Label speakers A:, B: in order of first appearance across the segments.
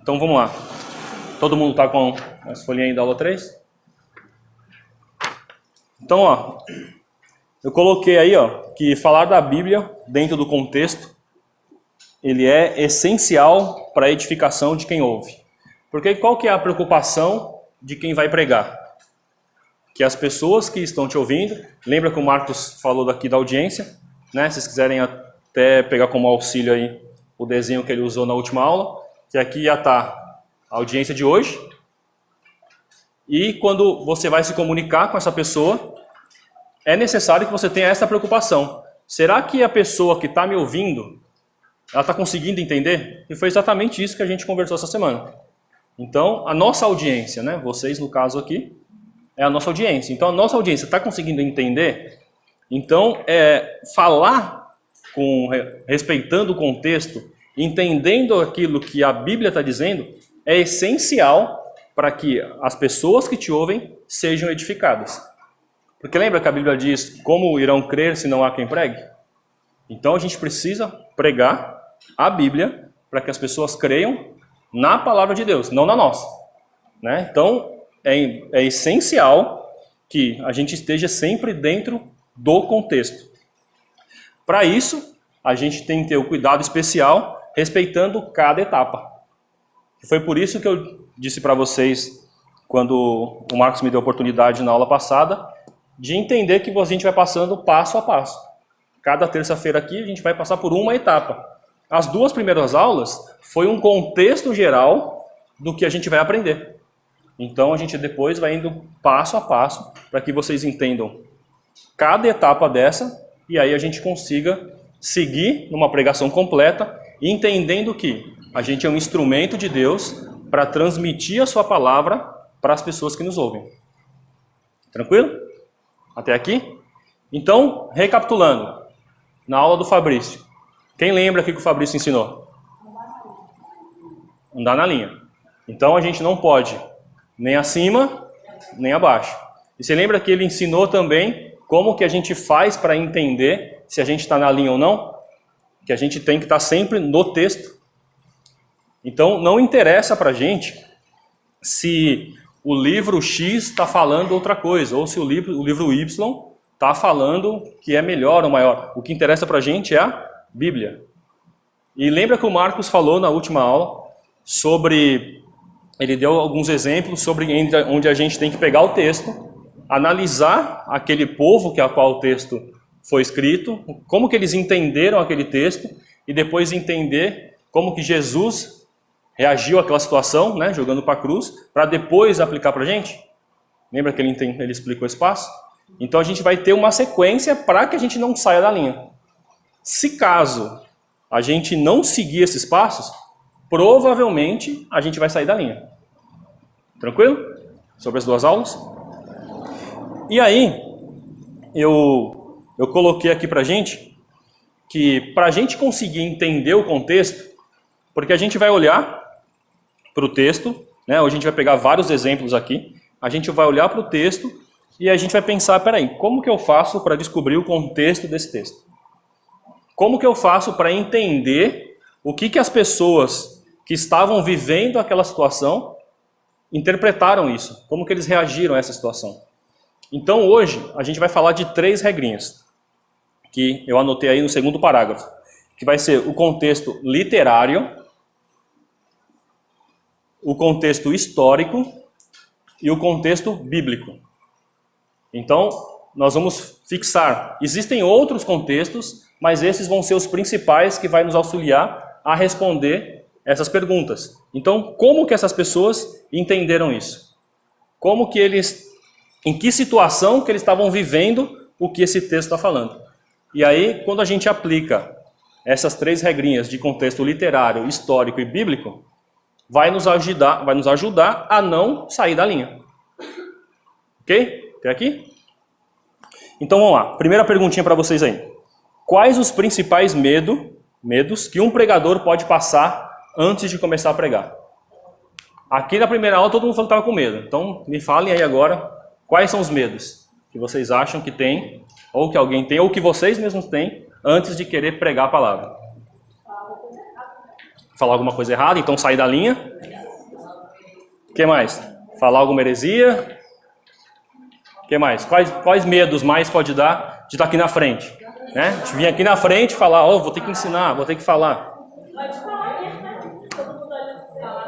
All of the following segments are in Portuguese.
A: Então vamos lá. Todo mundo está com as folhinhas aí da aula 3? Então, ó, eu coloquei aí, ó, que falar da Bíblia dentro do contexto, ele é essencial para a edificação de quem ouve. Porque qual que é a preocupação de quem vai pregar? Que as pessoas que estão te ouvindo, lembra que o Marcos falou daqui da audiência, né? Se vocês quiserem até pegar como auxílio aí o desenho que ele usou na última aula, que aqui ia estar a audiência de hoje. E quando você vai se comunicar com essa pessoa, é necessário que você tenha essa preocupação. Será que a pessoa que está me ouvindo, ela está conseguindo entender? E foi exatamente isso que a gente conversou essa semana. Então, a nossa audiência, né? Vocês, no caso aqui, é a nossa audiência. Então, a nossa audiência está conseguindo entender? Então, falar respeitando o contexto, entendendo aquilo que a Bíblia está dizendo, é essencial para que as pessoas que te ouvem sejam edificadas. Porque lembra que a Bíblia diz, como irão crer se não há quem pregue? Então a gente precisa pregar a Bíblia para que as pessoas creiam na palavra de Deus, não na nossa. Né? Então é essencial que a gente esteja sempre dentro do contexto. Para isso, a gente tem que ter o cuidado especial respeitando cada etapa. Foi por isso que eu disse para vocês, quando o Marcos me deu a oportunidade na aula passada, de entender que a gente vai passando passo a passo. Cada terça-feira aqui a gente vai passar por uma etapa. As 2 primeiras aulas foi um contexto geral do que a gente vai aprender. Então a gente depois vai indo passo a passo para que vocês entendam cada etapa dessa e aí a gente consiga seguir numa pregação completa, entendendo que a gente é um instrumento de Deus para transmitir a sua palavra para as pessoas que nos ouvem. Tranquilo? Até aqui? Então, recapitulando, na aula do Fabrício, quem lembra o que o Fabrício ensinou? Andar na linha. Então a gente não pode nem acima, nem abaixo. E você lembra que ele ensinou também como que a gente faz para entender se a gente está na linha ou não? Que a gente tem que estar sempre no texto. Então não interessa para a gente se o livro X está falando outra coisa, ou se o livro Y está falando que é melhor ou maior. O que interessa para a gente é a Bíblia. E lembra que o Marcos falou na última aula sobre... Ele deu alguns exemplos sobre onde a gente tem que pegar o texto, analisar aquele povo que a qual o texto foi escrito, como que eles entenderam aquele texto, e depois entender como que Jesus reagiu àquela situação, né, jogando para a cruz, para depois aplicar para a gente. Lembra que ele explicou esse passo? Então a gente vai ter uma sequência para que a gente não saia da linha. Se caso a gente não seguir esses passos, provavelmente a gente vai sair da linha. Tranquilo? Sobre as 2 aulas? E aí, eu coloquei aqui para a gente que para a gente conseguir entender o contexto, porque a gente vai olhar para o texto, né? Hoje a gente vai pegar vários exemplos aqui, a gente vai olhar para o texto e a gente vai pensar, peraí, como que eu faço para descobrir o contexto desse texto? Como que eu faço para entender o que as pessoas que estavam vivendo aquela situação interpretaram isso? Como que eles reagiram a essa situação? Então hoje a gente vai falar de 3 regrinhas, que eu anotei aí no 2º parágrafo, que vai ser o contexto literário, o contexto histórico e o contexto bíblico. Então, nós vamos fixar. Existem outros contextos, mas esses vão ser os principais que vai nos auxiliar a responder essas perguntas. Então, como que essas pessoas entenderam isso? Como que em que situação que eles estavam vivendo o que esse texto está falando? E aí, quando a gente aplica essas 3 regrinhas de contexto literário, histórico e bíblico, vai nos ajudar a não sair da linha. Ok? Até aqui? Então vamos lá. Primeira perguntinha para vocês aí. Quais os principais medos que um pregador pode passar antes de começar a pregar? Aqui na primeira aula todo mundo falou que estava com medo. Então me falem aí agora quais são os medos que vocês acham que tem, ou que alguém tem, ou que vocês mesmos têm, antes de querer pregar a palavra. Falar alguma coisa errada, então sair da linha. que mais? Falar alguma heresia? O que mais? Quais medos mais pode dar de estar aqui na frente? Né? De vir aqui na frente e falar, vou ter que ensinar, vou ter que falar.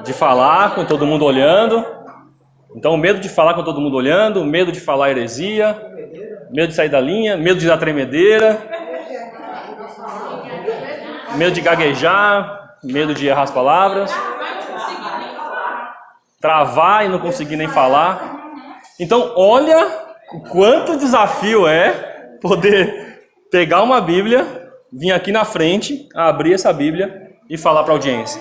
A: De falar com todo mundo olhando. Então, medo de falar com todo mundo olhando, medo de falar heresia, medo de sair da linha, medo de dar tremedeira, medo de gaguejar, medo de errar as palavras, travar e não conseguir nem falar. Então, olha o quanto desafio é poder pegar uma Bíblia, vir aqui na frente, abrir essa Bíblia e falar para a audiência.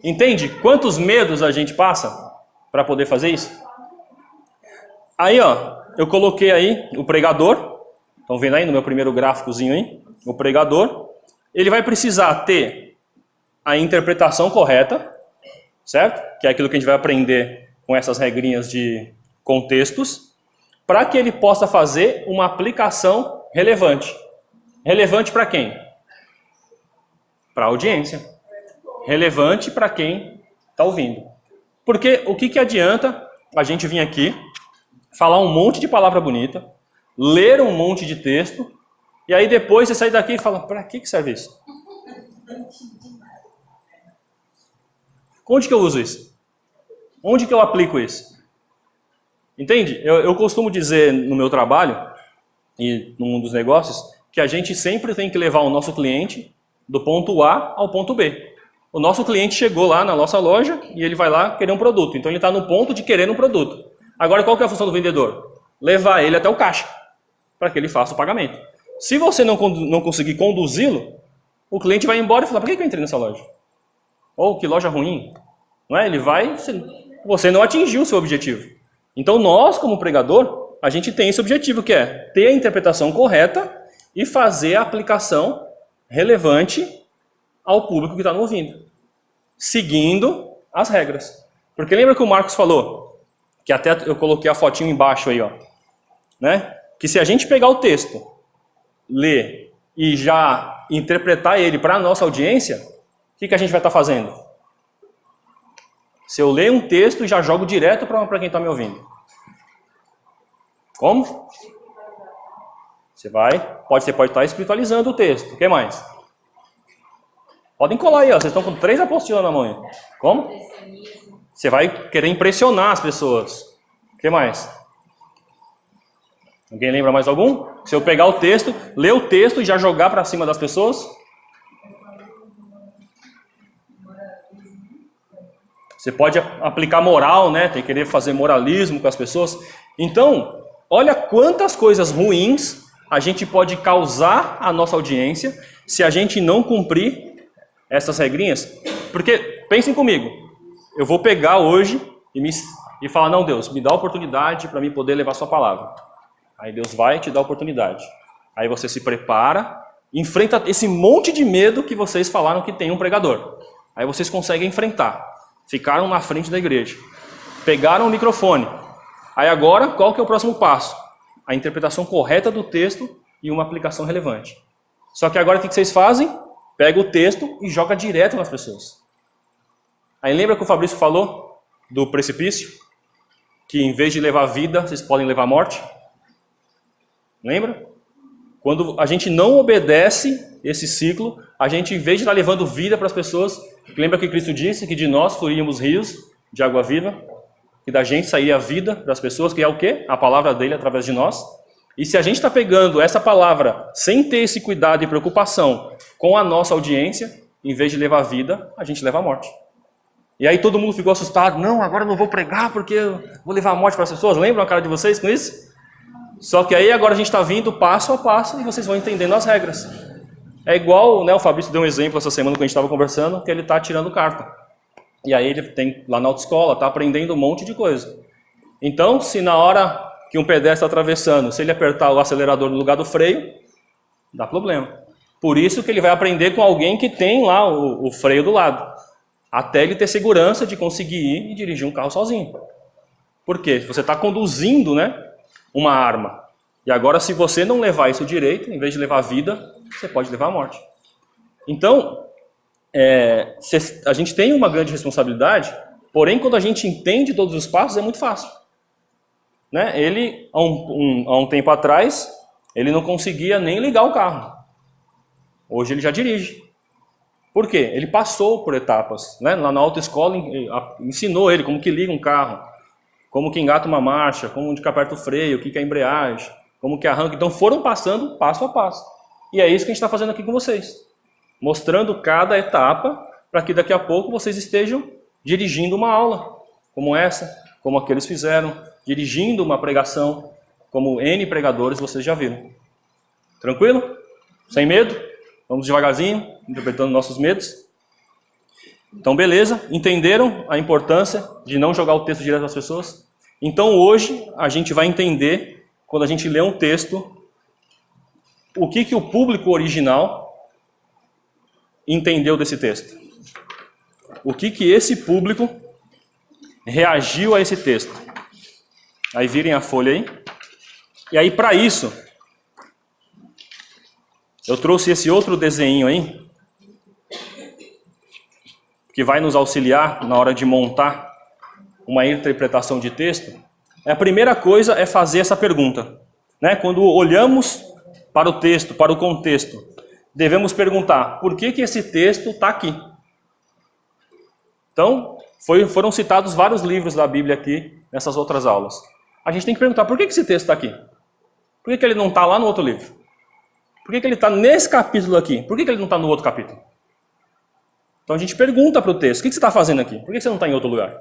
A: Entende quantos medos a gente passa para poder fazer isso? Aí, eu coloquei aí o pregador. Estão vendo aí no meu primeiro gráficozinho aí? O pregador. Ele vai precisar ter a interpretação correta, certo? Que é aquilo que a gente vai aprender com essas regrinhas de contextos, para que ele possa fazer uma aplicação relevante. Relevante para quem? Para a audiência. Relevante para quem está ouvindo. Porque o que adianta a gente vir aqui, falar um monte de palavra bonita, ler um monte de texto, e aí depois você sair daqui e fala, para que serve isso? Onde que eu uso isso? Onde que eu aplico isso? Entende? Eu costumo dizer no meu trabalho, e no mundo dos negócios, que a gente sempre tem que levar o nosso cliente do ponto A ao ponto B. O nosso cliente chegou lá na nossa loja e ele vai lá querer um produto. Então ele está no ponto de querer um produto. Agora qual que é a função do vendedor? Levar ele até o caixa, para que ele faça o pagamento. Se você não conseguir conduzi-lo, o cliente vai embora e falar, por que eu entrei nessa loja? Ou que loja ruim. Não é? Ele vai, você não atingiu o seu objetivo. Então nós, como pregador, a gente tem esse objetivo, que é ter a interpretação correta e fazer a aplicação relevante ao público que está nos ouvindo, seguindo as regras. Porque lembra que o Marcos falou, que até eu coloquei a fotinho embaixo aí, né? Que se a gente pegar o texto, ler e já interpretar ele para a nossa audiência, o que a gente vai estar fazendo? Se eu ler um texto e já jogo direto para quem está me ouvindo. Como? Você pode estar espiritualizando o texto. O que mais? Podem colar aí, vocês estão com 3 apostilas na mão. Como? Você vai querer impressionar as pessoas. O que mais? Alguém lembra mais algum? Se eu pegar o texto, ler o texto e já jogar para cima das pessoas? Você pode aplicar moral, né? Tem que querer fazer moralismo com as pessoas. Então, olha quantas coisas ruins a gente pode causar à nossa audiência se a gente não cumprir essas regrinhas. Porque, pensem comigo, eu vou pegar hoje e falar, não, Deus, me dá a oportunidade para mim poder levar a sua palavra. Aí Deus vai te dar a oportunidade. Aí você se prepara, enfrenta esse monte de medo que vocês falaram que tem um pregador. Aí vocês conseguem enfrentar. Ficaram na frente da igreja. Pegaram o microfone. Aí agora, qual que é o próximo passo? A interpretação correta do texto e uma aplicação relevante. Só que agora o que vocês fazem? Pega o texto e joga direto nas pessoas. Aí lembra que o Fabrício falou do precipício? Que em vez de levar vida, vocês podem levar morte? Lembra? Quando a gente não obedece esse ciclo, a gente, em vez de estar levando vida para as pessoas, lembra que Cristo disse que de nós fluíamos rios de água viva, que da gente sairia a vida para as pessoas, que é o quê? A palavra dele através de nós. E se a gente está pegando essa palavra sem ter esse cuidado e preocupação com a nossa audiência, em vez de levar vida, a gente leva a morte. E aí todo mundo ficou assustado. Não, agora eu não vou pregar porque eu vou levar a morte para as pessoas. Lembram a cara de vocês com isso? Só que aí agora a gente está vindo passo a passo e vocês vão entendendo as regras. É igual, né, o Fabrício deu um exemplo essa semana que a gente estava conversando, que ele está tirando carta. E aí ele tem lá na autoescola, está aprendendo um monte de coisa. Então, se na hora que um pedestre está atravessando, se ele apertar o acelerador no lugar do freio, dá problema. Por isso que ele vai aprender com alguém que tem lá o freio do lado. Até ele ter segurança de conseguir ir e dirigir um carro sozinho. Por quê? Você está conduzindo, né, uma arma. E agora, se você não levar isso direito, em vez de levar a vida, você pode levar a morte. Então, a gente tem uma grande responsabilidade Porém, quando a gente entende todos os passos, é muito fácil. Né? Ele, há um tempo atrás, ele não conseguia nem ligar o carro. Hoje ele já dirige. Por quê? Ele passou por etapas. Né? Lá na autoescola ensinou ele como que liga um carro, como que engata uma marcha, como que aperta o freio, o que é embreagem, como que arranca. Então foram passando passo a passo. E é isso que a gente está fazendo aqui com vocês. Mostrando cada etapa para que daqui a pouco vocês estejam dirigindo uma aula como essa, como aqueles fizeram, dirigindo uma pregação, como N pregadores vocês já viram. Tranquilo? Sem medo? Vamos devagarzinho, interpretando nossos medos. Então, beleza. Entenderam a importância de não jogar o texto direto às pessoas? Então, hoje, a gente vai entender, quando a gente lê um texto, o que o público original entendeu desse texto. O que esse público reagiu a esse texto. Aí virem a folha aí. E aí, para isso, eu trouxe esse outro desenho aí, que vai nos auxiliar na hora de montar uma interpretação de texto. A primeira coisa é fazer essa pergunta. Né? Quando olhamos para o texto, para o contexto, devemos perguntar, por que esse texto está aqui? Então, foram citados vários livros da Bíblia aqui, nessas outras aulas. A gente tem que perguntar, por que esse texto está aqui? Por que ele não está lá no outro livro? Por que ele está nesse capítulo aqui? Por que ele não está no outro capítulo? Então a gente pergunta para o texto, o que você está fazendo aqui? Por que você não está em outro lugar?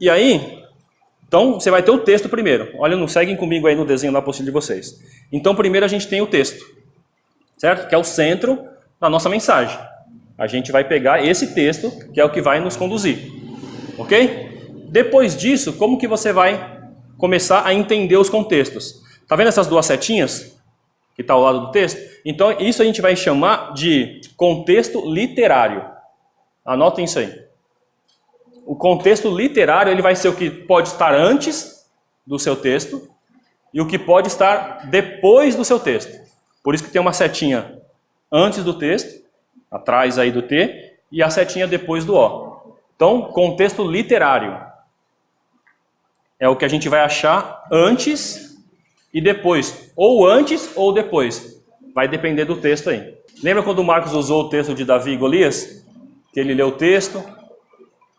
A: E aí, então você vai ter o texto primeiro. Olha, seguem comigo aí no desenho da apostila de vocês. Então primeiro a gente tem o texto, certo? Que é o centro da nossa mensagem. A gente vai pegar esse texto, que é o que vai nos conduzir. Ok? Depois disso, como que você vai começar a entender os contextos? Tá vendo essas duas setinhas que está ao lado do texto? Então isso a gente vai chamar de contexto literário. Anotem isso aí. O contexto literário ele vai ser o que pode estar antes do seu texto e o que pode estar depois do seu texto. Por isso que tem uma setinha antes do texto, atrás aí do T, e a setinha depois do O. Então, contexto literário é o que a gente vai achar antes e depois, ou antes ou depois. Vai depender do texto aí. Lembra quando o Marcos usou o texto de Davi e Golias? Que ele leu o texto,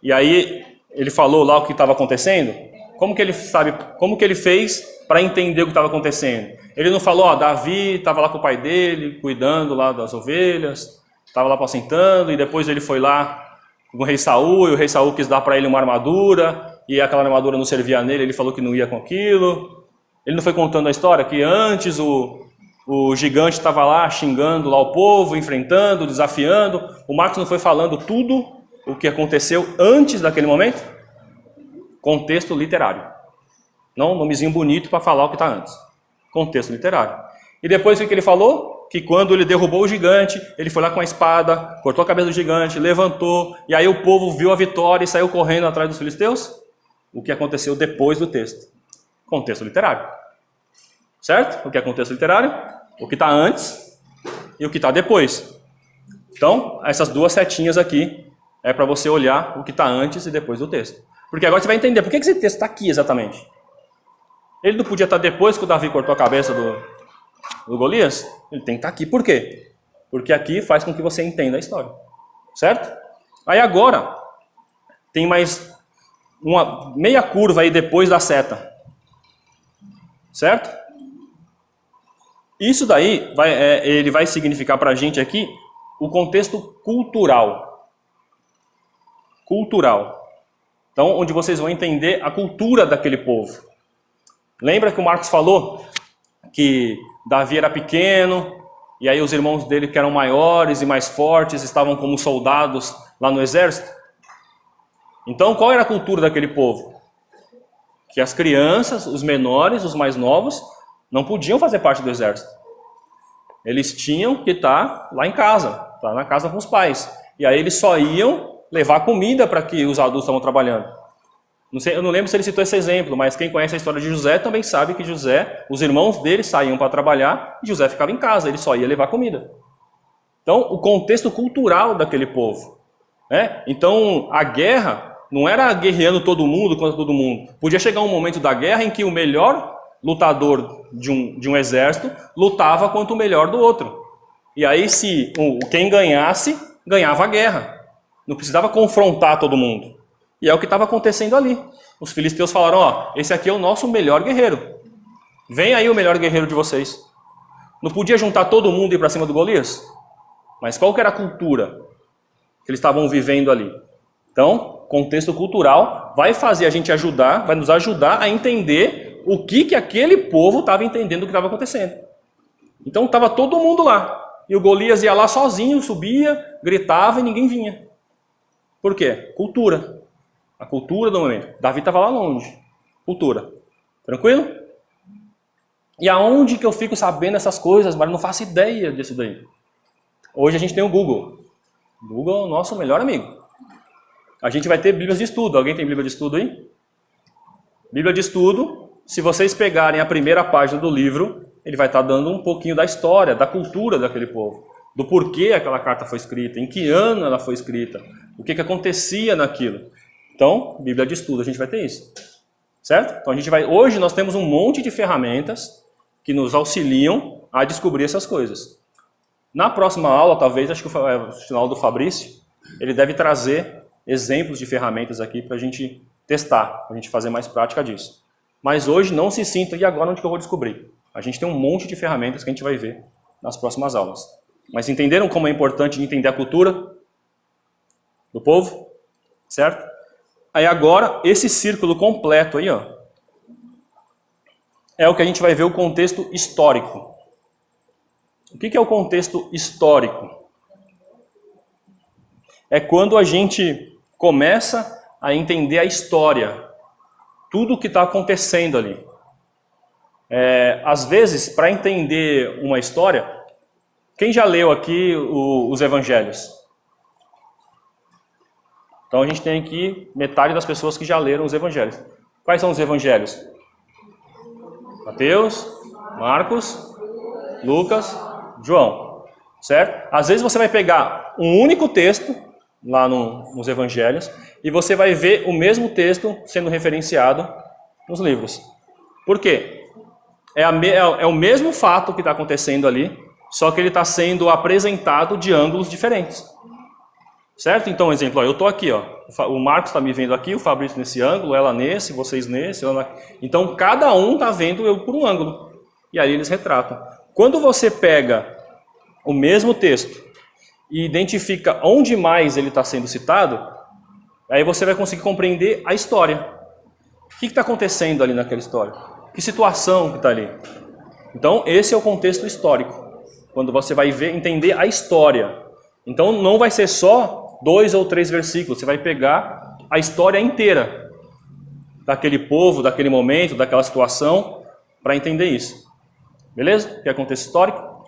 A: e aí ele falou lá o que estava acontecendo? Como que ele sabe, como que ele fez para entender o que estava acontecendo? Ele não falou, ó, Davi estava lá com o pai dele, cuidando lá das ovelhas, estava lá apacentando, e depois ele foi lá com o rei Saul, e o rei Saul quis dar para ele uma armadura, e aquela armadura não servia nele, ele falou que não ia com aquilo. Ele não foi contando a história que antes o gigante estava lá xingando lá o povo, enfrentando, desafiando. O Marcos não foi falando tudo o que aconteceu antes daquele momento? Contexto literário. Não um nomezinho bonito para falar o que está antes. Contexto literário. E depois o que ele falou? Que quando ele derrubou o gigante, ele foi lá com a espada, cortou a cabeça do gigante, levantou, e aí o povo viu a vitória e saiu correndo atrás dos filisteus? O que aconteceu depois do texto? Contexto literário. Certo? O que é contexto literário? O que está antes e o que está depois. Então, essas duas setinhas aqui é para você olhar o que está antes e depois do texto. Porque agora você vai entender por que esse texto está aqui exatamente. Ele não podia estar depois que o Davi cortou a cabeça do Golias? Ele tem que estar aqui. Por quê? Porque aqui faz com que você entenda a história. Certo? Aí agora, tem mais uma meia curva aí depois da seta. Certo? Isso daí ele vai significar para a gente aqui o contexto cultural. Cultural. Então, onde vocês vão entender a cultura daquele povo. Lembra que o Marcos falou que Davi era pequeno, e aí os irmãos dele que eram maiores e mais fortes estavam como soldados lá no exército? Então, qual era a cultura daquele povo? Que as crianças, os menores, os mais novos, não podiam fazer parte do exército. Eles tinham que estar lá em casa, estar na casa com os pais. E aí eles só iam levar comida para que os adultos estavam trabalhando. Eu não lembro se ele citou esse exemplo, mas quem conhece a história de José também sabe que José, os irmãos dele saíam para trabalhar e José ficava em casa, ele só ia levar comida. Então, o contexto cultural daquele povo. né? Então, a guerra não era guerreando todo mundo contra todo mundo. Podia chegar um momento da guerra em que o melhor lutador de um exército lutava contra o melhor do outro. E aí, se quem ganhasse, ganhava a guerra. Não precisava confrontar todo mundo. E é o que estava acontecendo ali. Os filisteus falaram, ó, esse aqui é o nosso melhor guerreiro. Vem aí o melhor guerreiro de vocês. Não podia juntar todo mundo e ir para cima do Golias? Mas qual que era a cultura que eles estavam vivendo ali? Então, contexto cultural vai fazer a gente ajudar, vai nos ajudar a entender o que aquele povo estava entendendo do que estava acontecendo. Então, estava todo mundo lá. E o Golias ia lá sozinho, subia, gritava e ninguém vinha. Por quê? Cultura. A cultura do momento. Davi estava lá longe. Cultura. Tranquilo? E aonde que eu fico sabendo essas coisas, mas não faço ideia disso daí? Hoje a gente tem o Google. O Google é o nosso melhor amigo. A gente vai ter bíblias de estudo. Alguém tem bíblia de estudo aí? Bíblia de estudo, se vocês pegarem a primeira página do livro, ele vai estar dando um pouquinho da história, da cultura daquele povo. Do porquê aquela carta foi escrita, em que ano ela foi escrita, o que acontecia naquilo. Então, Bíblia de estudo, a gente vai ter isso. Certo? Então, hoje nós temos um monte de ferramentas que nos auxiliam a descobrir essas coisas. Na próxima aula, talvez, acho que o final do Fabrício, ele deve trazer exemplos de ferramentas aqui para a gente testar, para a gente fazer mais prática disso. Mas hoje não se sinta, e agora onde que eu vou descobrir? A gente tem um monte de ferramentas que a gente vai ver nas próximas aulas. Mas entenderam como é importante entender a cultura do povo? Certo? Aí agora, esse círculo completo aí, ó, é o que a gente vai ver o contexto histórico. O que é o contexto histórico? É quando a gente começa a entender a história, tudo o que está acontecendo ali. Às vezes, para entender uma história, quem já leu aqui os evangelhos? Então a gente tem aqui metade das pessoas que já leram os evangelhos. Quais são os evangelhos? Mateus, Marcos, Lucas, João. Certo? Às vezes você vai pegar um único texto lá nos evangelhos e você vai ver o mesmo texto sendo referenciado nos livros. Por quê? É o mesmo fato que está acontecendo ali, só que ele está sendo apresentado de ângulos diferentes. Certo? Então, exemplo, ó, eu estou aqui, ó, o Marcos está me vendo aqui, o Fabrício nesse ângulo, ela nesse, vocês nesse. Então, cada um está vendo eu por um ângulo. E aí eles retratam. Quando você pega o mesmo texto e identifica onde mais ele está sendo citado, aí você vai conseguir compreender a história. O que está acontecendo ali naquela história? Que situação que está ali? Então, esse é o contexto histórico. Quando você vai entender a história. Então, não vai ser só 2 ou 3 versículos. Você vai pegar a história inteira daquele povo, daquele momento, daquela situação, para entender isso. Beleza? Que é contexto histórico.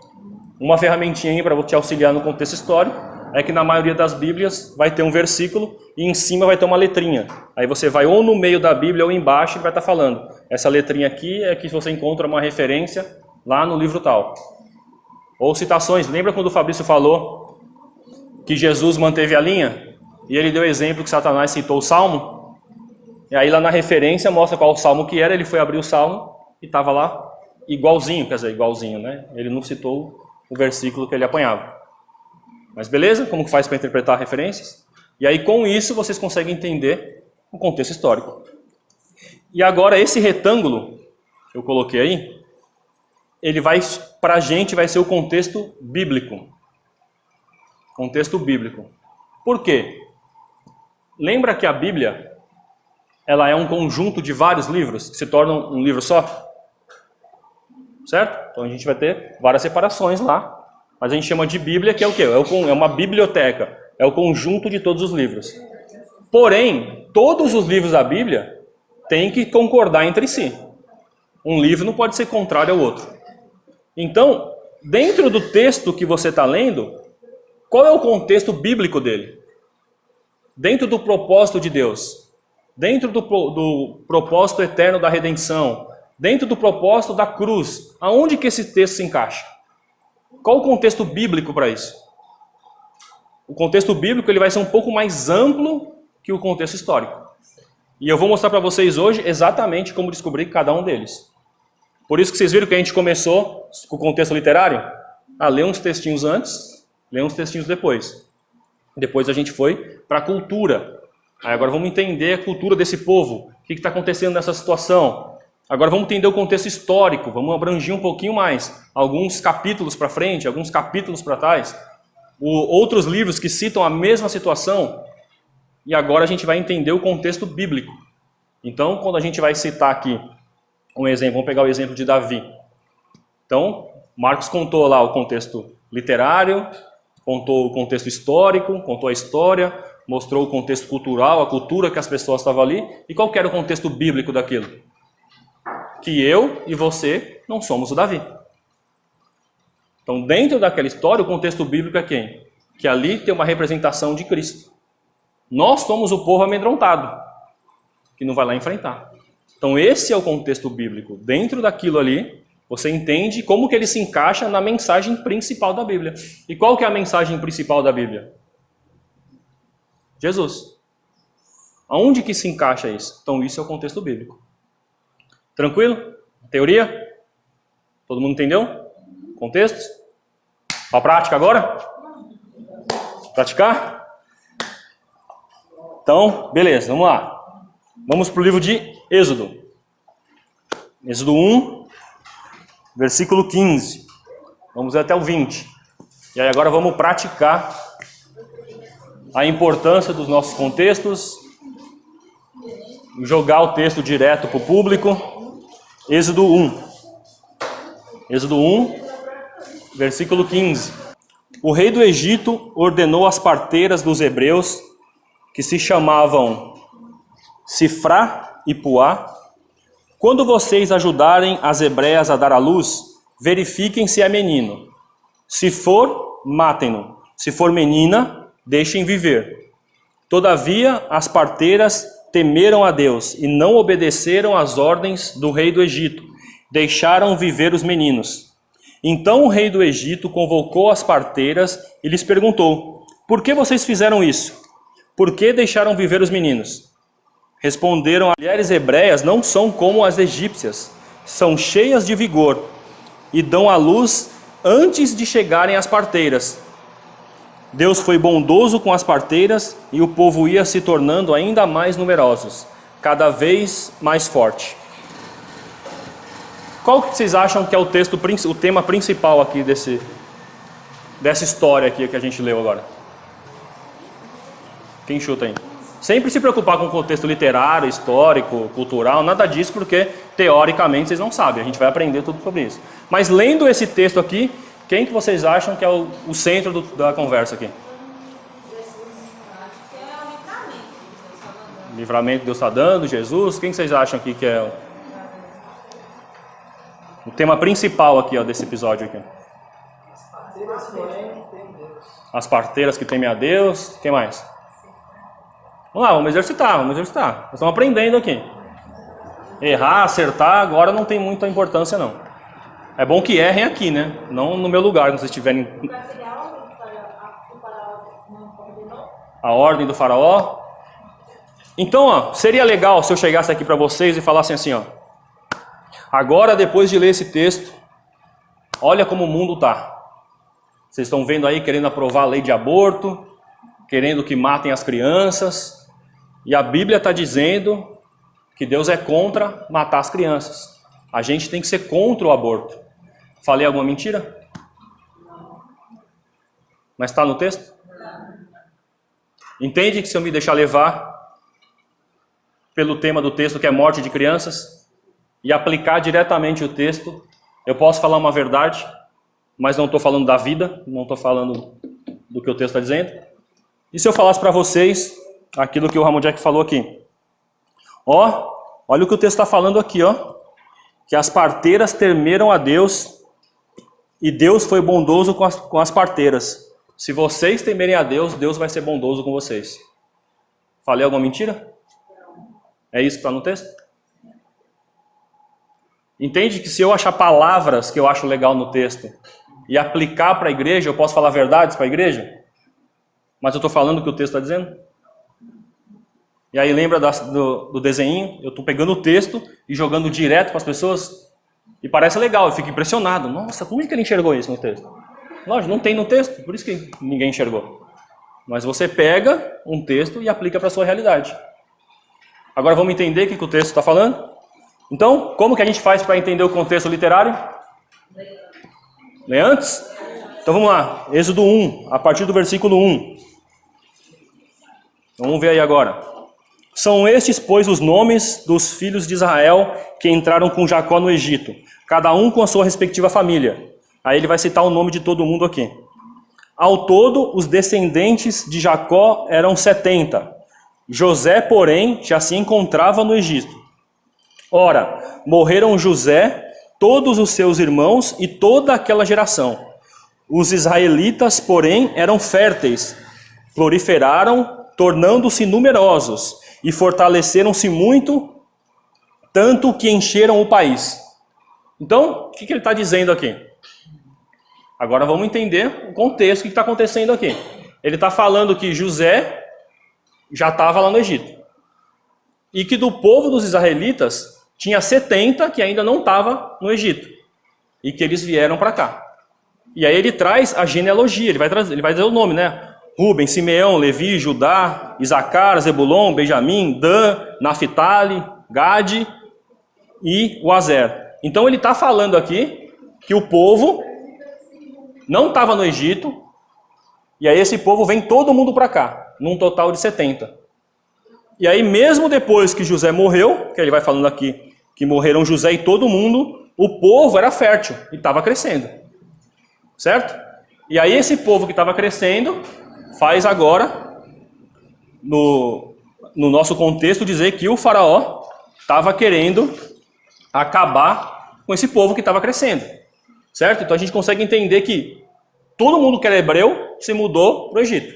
A: Uma ferramentinha aí para te auxiliar no contexto histórico é que na maioria das Bíblias vai ter um versículo e em cima vai ter uma letrinha. Aí você vai ou no meio da Bíblia ou embaixo e vai estar falando. Essa letrinha aqui é que você encontra uma referência lá no livro tal. Ou citações. Lembra quando o Fabrício falou que Jesus manteve a linha? E ele deu exemplo que Satanás citou o Salmo? E aí lá na referência mostra qual o Salmo que era. Ele foi abrir o Salmo e estava lá igualzinho, quer dizer, igualzinho, né? Ele não citou o versículo que ele apanhava. Mas beleza? Como que faz para interpretar referências? E aí com isso vocês conseguem entender o contexto histórico. E agora esse retângulo que eu coloquei aí, ele vai, para a gente, vai ser o contexto bíblico. Contexto bíblico. Por quê? Lembra que a Bíblia, ela é um conjunto de vários livros que se tornam um livro só? Certo? Então a gente vai ter várias separações lá, mas a gente chama de Bíblia, que é o quê? É uma biblioteca, é o conjunto de todos os livros. Porém, todos os livros da Bíblia têm que concordar entre si. Um livro não pode ser contrário ao outro. Então, dentro do texto que você está lendo, qual é o contexto bíblico dele? Dentro do propósito de Deus, dentro do propósito eterno da redenção, dentro do propósito da cruz, aonde que esse texto se encaixa? Qual o contexto bíblico para isso? o contexto bíblico ele vai ser um pouco mais amplo que o contexto histórico. E eu vou mostrar para vocês hoje exatamente como descobrir cada um deles. Por isso que vocês viram que a gente começou com o contexto literário, a ler uns textinhos antes, ler uns textinhos depois. Depois a gente foi para a cultura. Aí agora vamos entender a cultura desse povo, o que está acontecendo nessa situação. Agora vamos entender o contexto histórico, vamos abranger um pouquinho mais, alguns capítulos para frente, alguns capítulos para trás, outros livros que citam a mesma situação, e agora a gente vai entender o contexto bíblico. Então, quando a gente vai citar aqui um exemplo, vamos pegar o exemplo de Davi. Então, Marcos contou lá o contexto literário, contou o contexto histórico, contou a história, mostrou o contexto cultural, a cultura que as pessoas estavam ali, e qual que era o contexto bíblico daquilo? Que eu e você não somos o Davi. Então, dentro daquela história, o contexto bíblico é quem? Que ali tem uma representação de Cristo. Nós somos o povo amedrontado, que não vai lá enfrentar. Então, esse é o contexto bíblico. Dentro daquilo ali, você entende como que ele se encaixa na mensagem principal da Bíblia. E qual que é a mensagem principal da Bíblia? Jesus. Aonde que se encaixa isso? Então, isso é o contexto bíblico. Tranquilo? Teoria? Todo mundo entendeu? Contextos? Para a prática agora? Praticar? Então, beleza, vamos lá. Vamos para o livro de Êxodo. Êxodo 1, versículo 15. Vamos até o 20. E aí agora vamos praticar a importância dos nossos contextos, jogar o texto direto para o público. Êxodo 1. Êxodo 1, versículo 15. O rei do Egito ordenou às parteiras dos hebreus, que se chamavam Sifrá e Puá: quando vocês ajudarem as hebreias a dar à luz, verifiquem se é menino. Se for, matem-no. Se for menina, deixem viver. Todavia, as parteiras temeram a Deus e não obedeceram às ordens do rei do Egito. Deixaram viver os meninos. Então o rei do Egito convocou as parteiras e lhes perguntou: por que vocês fizeram isso? Por que deixaram viver os meninos? Responderam: as mulheres hebreias não são como as egípcias, são cheias de vigor e dão à luz antes de chegarem às parteiras. Deus foi bondoso com as parteiras e o povo ia se tornando ainda mais numerosos, cada vez mais forte. Qual que vocês acham que é o tema principal aqui dessa história aqui que a gente leu agora? Quem chuta aí? Sempre se preocupar com o contexto literário, histórico, cultural, nada disso, porque teoricamente vocês não sabem, a gente vai aprender tudo sobre isso. Mas lendo esse texto aqui, quem que vocês acham que é o centro da conversa aqui? Livramento que Deus está dando, Jesus. Quem que vocês acham aqui que é o tema principal aqui, ó, desse episódio aqui? As parteiras que temem a Deus. Quem mais? Vamos lá, vamos exercitar. Nós estamos aprendendo aqui. Errar, acertar, agora não tem muita importância não. É bom que errem aqui, né? Não no meu lugar, quando vocês estiverem... A ordem do faraó. Então, ó, seria legal se eu chegasse aqui para vocês e falasse assim, ó: agora, depois de ler esse texto, olha como o mundo está. Vocês estão vendo aí querendo aprovar a lei de aborto, querendo que matem as crianças. E a Bíblia está dizendo que Deus é contra matar as crianças. A gente tem que ser contra o aborto. Falei alguma mentira? Mas está no texto? Entende que se eu me deixar levar pelo tema do texto, que é morte de crianças, e aplicar diretamente o texto, eu posso falar uma verdade, mas não estou falando da vida, não estou falando do que o texto está dizendo. E se eu falasse para vocês aquilo que o Ramon Jack falou aqui? Ó, olha o que o texto está falando aqui, ó. Que as parteiras temeram a Deus e Deus foi bondoso com as parteiras. Se vocês temerem a Deus, Deus vai ser bondoso com vocês. Falei alguma mentira? É isso que está no texto? Entende que se eu achar palavras que eu acho legal no texto e aplicar para a igreja, eu posso falar verdades para a igreja? Mas eu estou falando o que o texto está dizendo? E aí lembra do desenho? Eu estou pegando o texto e jogando direto para as pessoas. E parece legal, eu fico impressionado. Nossa, como é que ele enxergou isso no texto? Lógico, não tem no texto, por isso que ninguém enxergou. Mas você pega um texto e aplica para a sua realidade. Agora vamos entender o que o texto está falando? Então, como que a gente faz para entender o contexto literário? Lê antes? Então vamos lá, Êxodo 1, a partir do versículo 1. Vamos ver aí agora. São estes, pois, os nomes dos filhos de Israel que entraram com Jacó no Egito, cada um com a sua respectiva família. Aí ele vai citar o nome de todo mundo aqui. Ao todo, os descendentes de Jacó eram 70. José, porém, já se encontrava no Egito. Ora, morreram José, todos os seus irmãos e toda aquela geração. Os israelitas, porém, eram férteis, proliferaram, tornando-se numerosos, e fortaleceram-se muito, tanto que encheram o país. Então, o que ele está dizendo aqui? Agora vamos entender o contexto, o que está acontecendo aqui. Ele está falando que José já estava lá no Egito. E que do povo dos israelitas, tinha 70 que ainda não estava no Egito. E que eles vieram para cá. E aí ele traz a genealogia, ele vai dizer o nome, né? Ruben, Simeão, Levi, Judá, Isacar, Zebulon, Benjamim, Dan, Naphtali, Gade e o Azer. Então ele está falando aqui que o povo não estava no Egito, e aí esse povo vem todo mundo para cá, num total de 70. E aí mesmo depois que José morreu, que ele vai falando aqui que morreram José e todo mundo, o povo era fértil e estava crescendo. Certo? E aí esse povo que estava crescendo faz agora, no nosso contexto, dizer que o faraó estava querendo acabar com esse povo que estava crescendo. Certo? Então a gente consegue entender que todo mundo que era hebreu se mudou para o Egito.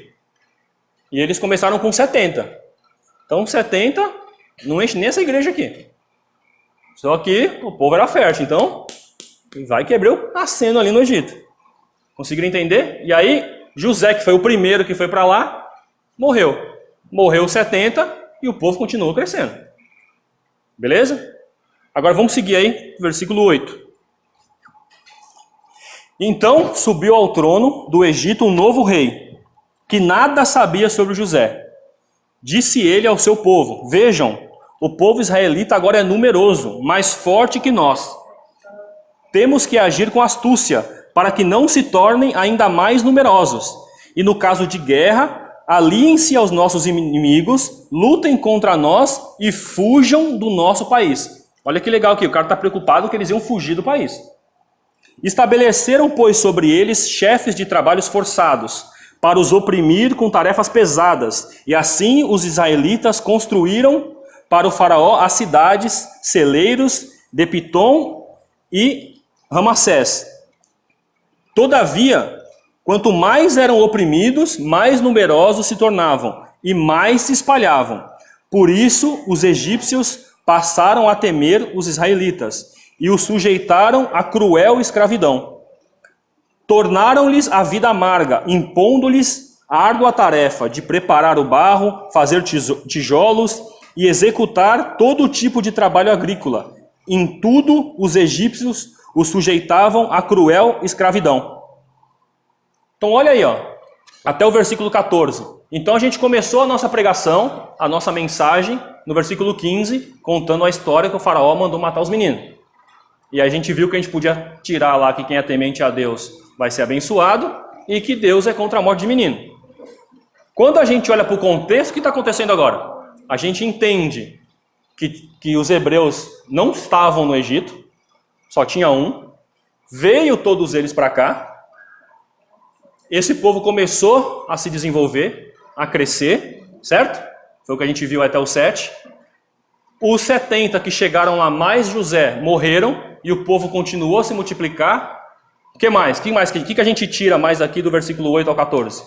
A: E eles começaram com 70. Então 70 não enche nem essa igreja aqui. Só que o povo era fértil. Então vai que hebreu nascendo ali no Egito. Conseguiram entender? E aí, José, que foi o primeiro que foi para lá, morreu. Morreu 70 e o povo continuou crescendo. Beleza? Agora vamos seguir aí, versículo 8. Então subiu ao trono do Egito um novo rei, que nada sabia sobre José. Disse ele ao seu povo: vejam, o povo israelita agora é numeroso, mais forte que nós. Temos que agir com astúcia, para que não se tornem ainda mais numerosos. E no caso de guerra, aliem-se aos nossos inimigos, lutem contra nós e fujam do nosso país. Olha que legal aqui, o cara está preocupado que eles iam fugir do país. Estabeleceram, pois, sobre eles chefes de trabalhos forçados, para os oprimir com tarefas pesadas. E assim os israelitas construíram para o faraó as cidades, celeiros de Pitom e Ramassés. Todavia, quanto mais eram oprimidos, mais numerosos se tornavam e mais se espalhavam. Por isso, os egípcios passaram a temer os israelitas e os sujeitaram a cruel escravidão. Tornaram-lhes a vida amarga, impondo-lhes a árdua tarefa de preparar o barro, fazer tijolos e executar todo tipo de trabalho agrícola. Em tudo, os egípcios os sujeitavam a cruel escravidão. Então olha aí, ó, até o versículo 14. Então a gente começou a nossa pregação, a nossa mensagem, no versículo 15, contando a história que o faraó mandou matar os meninos. E aí a gente viu que a gente podia tirar lá que quem é temente a Deus vai ser abençoado e que Deus é contra a morte de menino. Quando a gente olha para o contexto, o que está acontecendo agora? A gente entende que os hebreus não estavam no Egito, só tinha um, veio todos eles para cá, esse povo começou a se desenvolver, a crescer, certo? Foi o que a gente viu até o 7. Os 70 que chegaram lá, mais José, morreram e o povo continuou a se multiplicar. O que mais? O que a gente tira mais aqui do versículo 8 ao 14?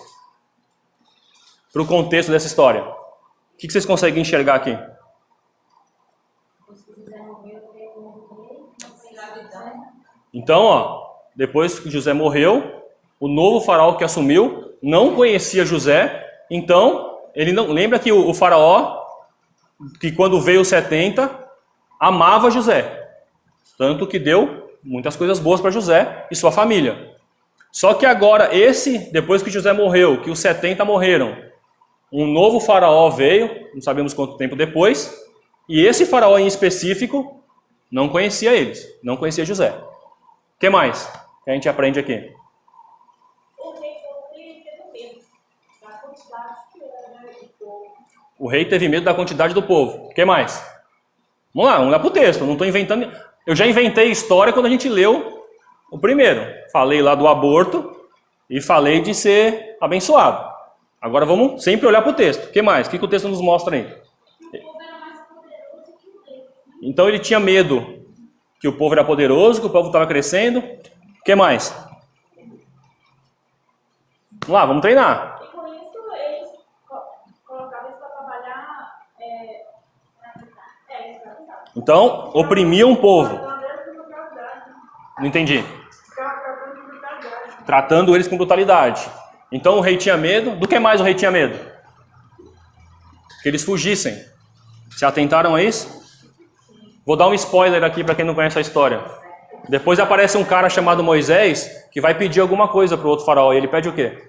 A: Para o contexto dessa história. O que vocês conseguem enxergar aqui? Então, ó, depois que José morreu, o novo faraó que assumiu não conhecia José Então, ele não lembra que o faraó, que quando veio os 70, amava José. Tanto que deu muitas coisas boas para José e sua família. Só que agora, depois que José morreu, que os 70 morreram, um novo faraó veio, não sabemos quanto tempo depois, e esse faraó em específico não conhecia eles, não conhecia José. O que mais que a gente aprende aqui? O rei teve medo da quantidade do povo. O que mais? Vamos lá para o texto, não estou inventando. Eu já inventei história quando a gente leu o primeiro. Falei lá do aborto e falei de ser abençoado. Agora vamos sempre olhar para o texto. O que mais? O que o texto nos mostra aí? Então ele tinha medo que o povo era poderoso, que o povo estava crescendo. O que mais? Vamos lá, vamos treinar.
B: E com isso eles colocavam eles para trabalhar
A: Então, oprimiam o povo. Não entendi. Tratando eles com brutalidade. Então o rei tinha medo. Do que mais o rei tinha medo? Que eles fugissem. Se atentaram a isso? Vou dar um spoiler aqui para quem não conhece a história. Depois aparece um cara chamado Moisés que vai pedir alguma coisa para o outro faraó. E ele pede o quê?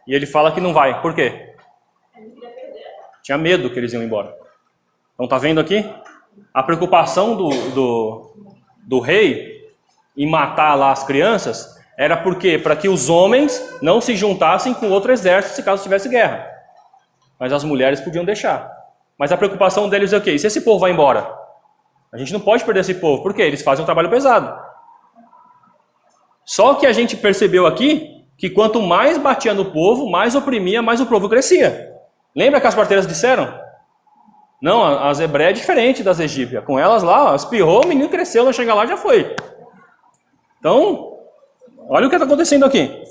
A: E ele fala que não vai. Por quê? Tinha medo que eles iam embora. Então tá vendo aqui? A preocupação do rei em matar lá as crianças era porque para que os homens não se juntassem com outro exército se caso tivesse guerra. Mas as mulheres podiam deixar. Mas a preocupação deles é o quê? E se esse povo vai embora? A gente não pode perder esse povo. Por quê? Eles fazem um trabalho pesado. Só que a gente percebeu aqui que quanto mais batia no povo, mais oprimia, mais o povo crescia. Lembra que as parteiras disseram? Não, as hebreias é diferente das egípcias. Com elas lá, espirrou, o menino cresceu, não chega lá, já foi. Então, olha o que está acontecendo aqui.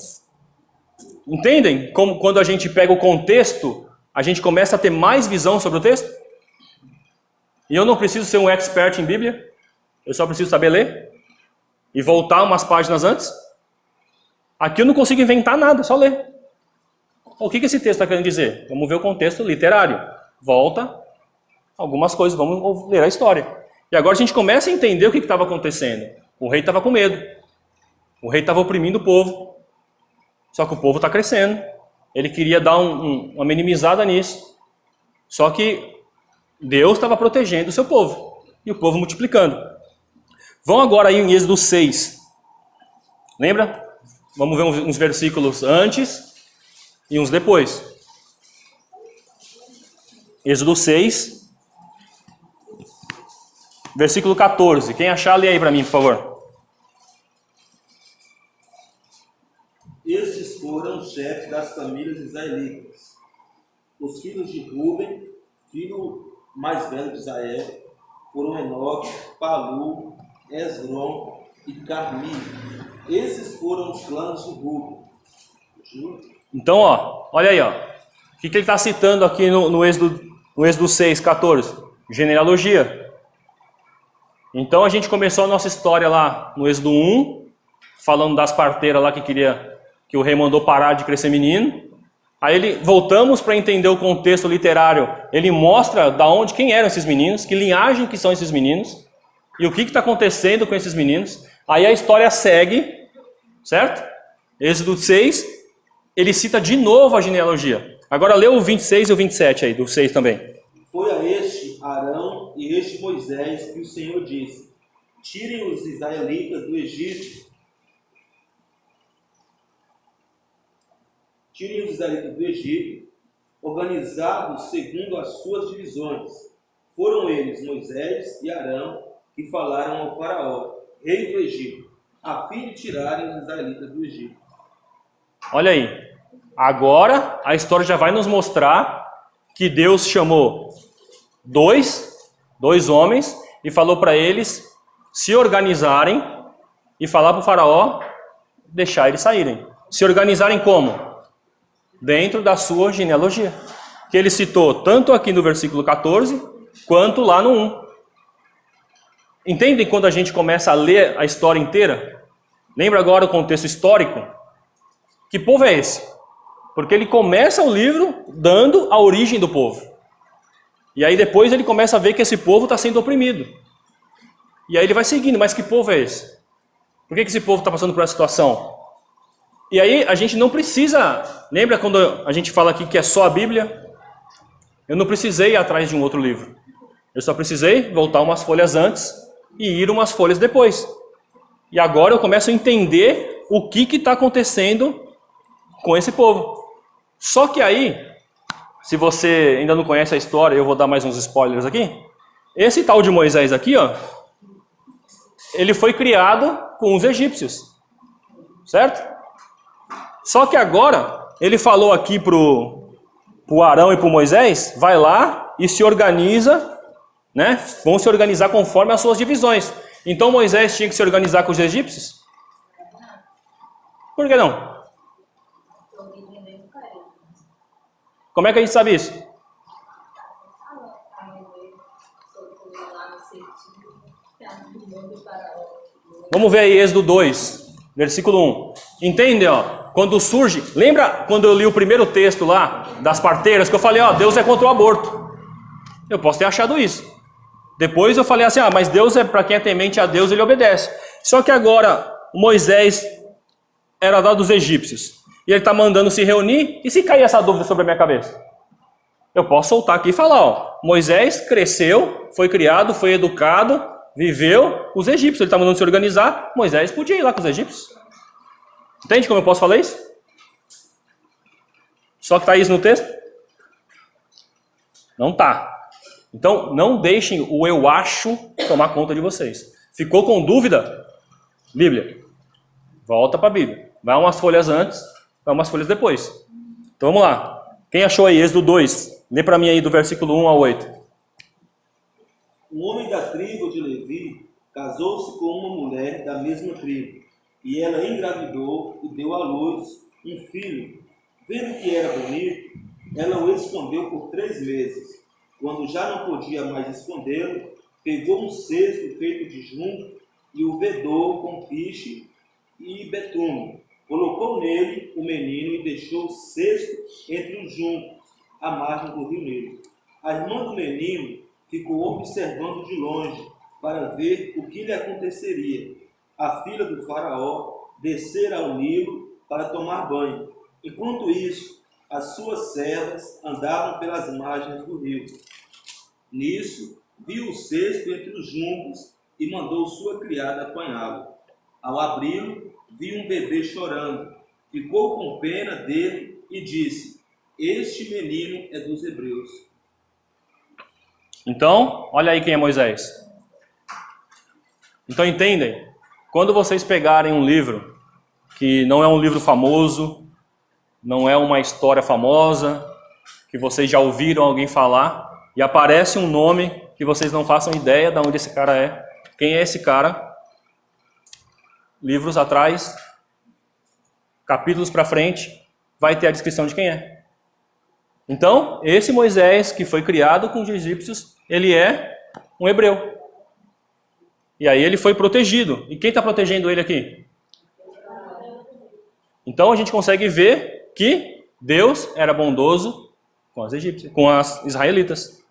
A: Entendem como quando a gente pega o contexto, a gente começa a ter mais visão sobre o texto? E eu não preciso ser um expert em Bíblia, eu só preciso saber ler e voltar umas páginas antes. Aqui eu não consigo inventar nada, só ler. O que esse texto está querendo dizer? Vamos ver o contexto literário. Volta algumas coisas, vamos ler a história. E agora a gente começa a entender o que estava acontecendo. O rei estava com medo. O rei estava oprimindo o povo. Só que o povo está crescendo. Ele queria dar uma minimizada nisso. Só que Deus estava protegendo o seu povo. E o povo multiplicando. Vão agora aí em Êxodo 6. Lembra? Vamos ver uns versículos antes e uns depois. Êxodo 6. Versículo 14. Quem achar, lê aí para mim, por favor.
C: Estes foram os chefes das famílias israelitas. Os filhos de Ruben, filho mais velho de Israel, foram Enoque, Palu, Esrom e Carmi. Esses foram os clãs de Ruben.
A: Então, olha aí, O que ele está citando aqui no Êxodo 6, 14? Genealogia. Então a gente começou a nossa história lá no Êxodo 1, falando das parteiras lá que o rei mandou parar de crescer menino. Aí voltamos para entender o contexto literário. Ele mostra quem eram esses meninos, que linhagem que são esses meninos, e o que está acontecendo com esses meninos. Aí a história segue, certo? Êxodo 6, ele cita de novo a genealogia. Agora lê o 26 e o 27 aí, do 6 também.
C: Foi a este Arão e este Moisés que o Senhor disse: tirem os israelitas do Egito. Tirem os israelitas do Egito, organizados segundo as suas divisões. Foram eles, Moisés e Arão, que falaram ao faraó, rei do Egito, a fim de tirarem os israelitas do Egito.
A: Olha aí. Agora a história já vai nos mostrar que Deus chamou dois homens e falou para eles se organizarem e falar para o faraó deixar eles saírem. Se organizarem como? Dentro da sua genealogia. Que ele citou tanto aqui no versículo 14, quanto lá no 1. Entendem quando a gente começa a ler a história inteira? Lembra agora o contexto histórico? Que povo é esse? Porque ele começa o livro dando a origem do povo. E aí depois ele começa a ver que esse povo está sendo oprimido. E aí ele vai seguindo, mas que povo é esse? Por que esse povo está passando por essa situação? E aí a gente não precisa... Lembra quando a gente fala aqui que é só a Bíblia? Eu não precisei ir atrás de um outro livro. Eu só precisei voltar umas folhas antes e ir umas folhas depois. E agora eu começo a entender o que está acontecendo com esse povo. Só que aí, se você ainda não conhece a história, eu vou dar mais uns spoilers aqui. Esse tal de Moisés aqui, ó, ele foi criado com os egípcios, certo? Só que agora, ele falou aqui pro Arão e pro Moisés, vai lá e se organiza, né? Vão se organizar conforme as suas divisões. Então Moisés tinha que se organizar com os egípcios? Por que não? Como é que a gente sabe isso? Vamos ver aí Êxodo 2, versículo 1. Entende, ó? Quando surge... Lembra quando eu li o primeiro texto lá, das parteiras, que eu falei, ó, Deus é contra o aborto. Eu posso ter achado isso. Depois eu falei assim, mas Deus é para quem é temente a Deus, ele obedece. Só que agora, Moisés era lá dos egípcios. E ele está mandando se reunir, e se cair essa dúvida sobre a minha cabeça? Eu posso soltar aqui e falar, ó, Moisés cresceu, foi criado, foi educado, viveu os egípcios. Ele está mandando se organizar, Moisés podia ir lá com os egípcios. Entende como eu posso falar isso? Só que está isso no texto? Não está. Então, não deixem o eu acho tomar conta de vocês. Ficou com dúvida? Bíblia. Volta para a Bíblia. Vai umas folhas antes, vai umas folhas depois. Então vamos lá. Quem achou aí Êxodo 2? Lê para mim aí do versículo 1 ao 8.
C: Um homem da tribo de Levi casou-se com uma mulher da mesma tribo, e ela engravidou e deu à luz um filho. Vendo que era bonito, ela o escondeu por 3 meses. Quando já não podia mais escondê-lo, pegou um cesto feito de junco e o vedou com piche e betume. Colocou nele o menino e deixou o cesto entre os juncos, à margem do rio Nilo. A irmã do menino ficou observando de longe para ver o que lhe aconteceria. A filha do faraó descera ao Nilo para tomar banho. Enquanto isso, as suas servas andavam pelas margens do rio. Nisso, viu o cesto entre os juncos e mandou sua criada apanhá-lo. Ao abri-lo, viu um bebê chorando. Ficou com pena dele e disse: este menino é dos hebreus.
A: Então, olha aí quem é Moisés. Então entendem? Quando vocês pegarem um livro que não é um livro famoso, não é uma história famosa, que vocês já ouviram alguém falar, e aparece um nome que vocês não façam ideia de onde esse cara é. Quem é esse cara? Livros atrás, capítulos para frente, vai ter a descrição de quem é. Então, esse Moisés que foi criado com os egípcios, ele é um hebreu. E aí ele foi protegido. E quem está protegendo ele aqui? Então a gente consegue ver que Deus era bondoso com as egípcias, com as israelitas.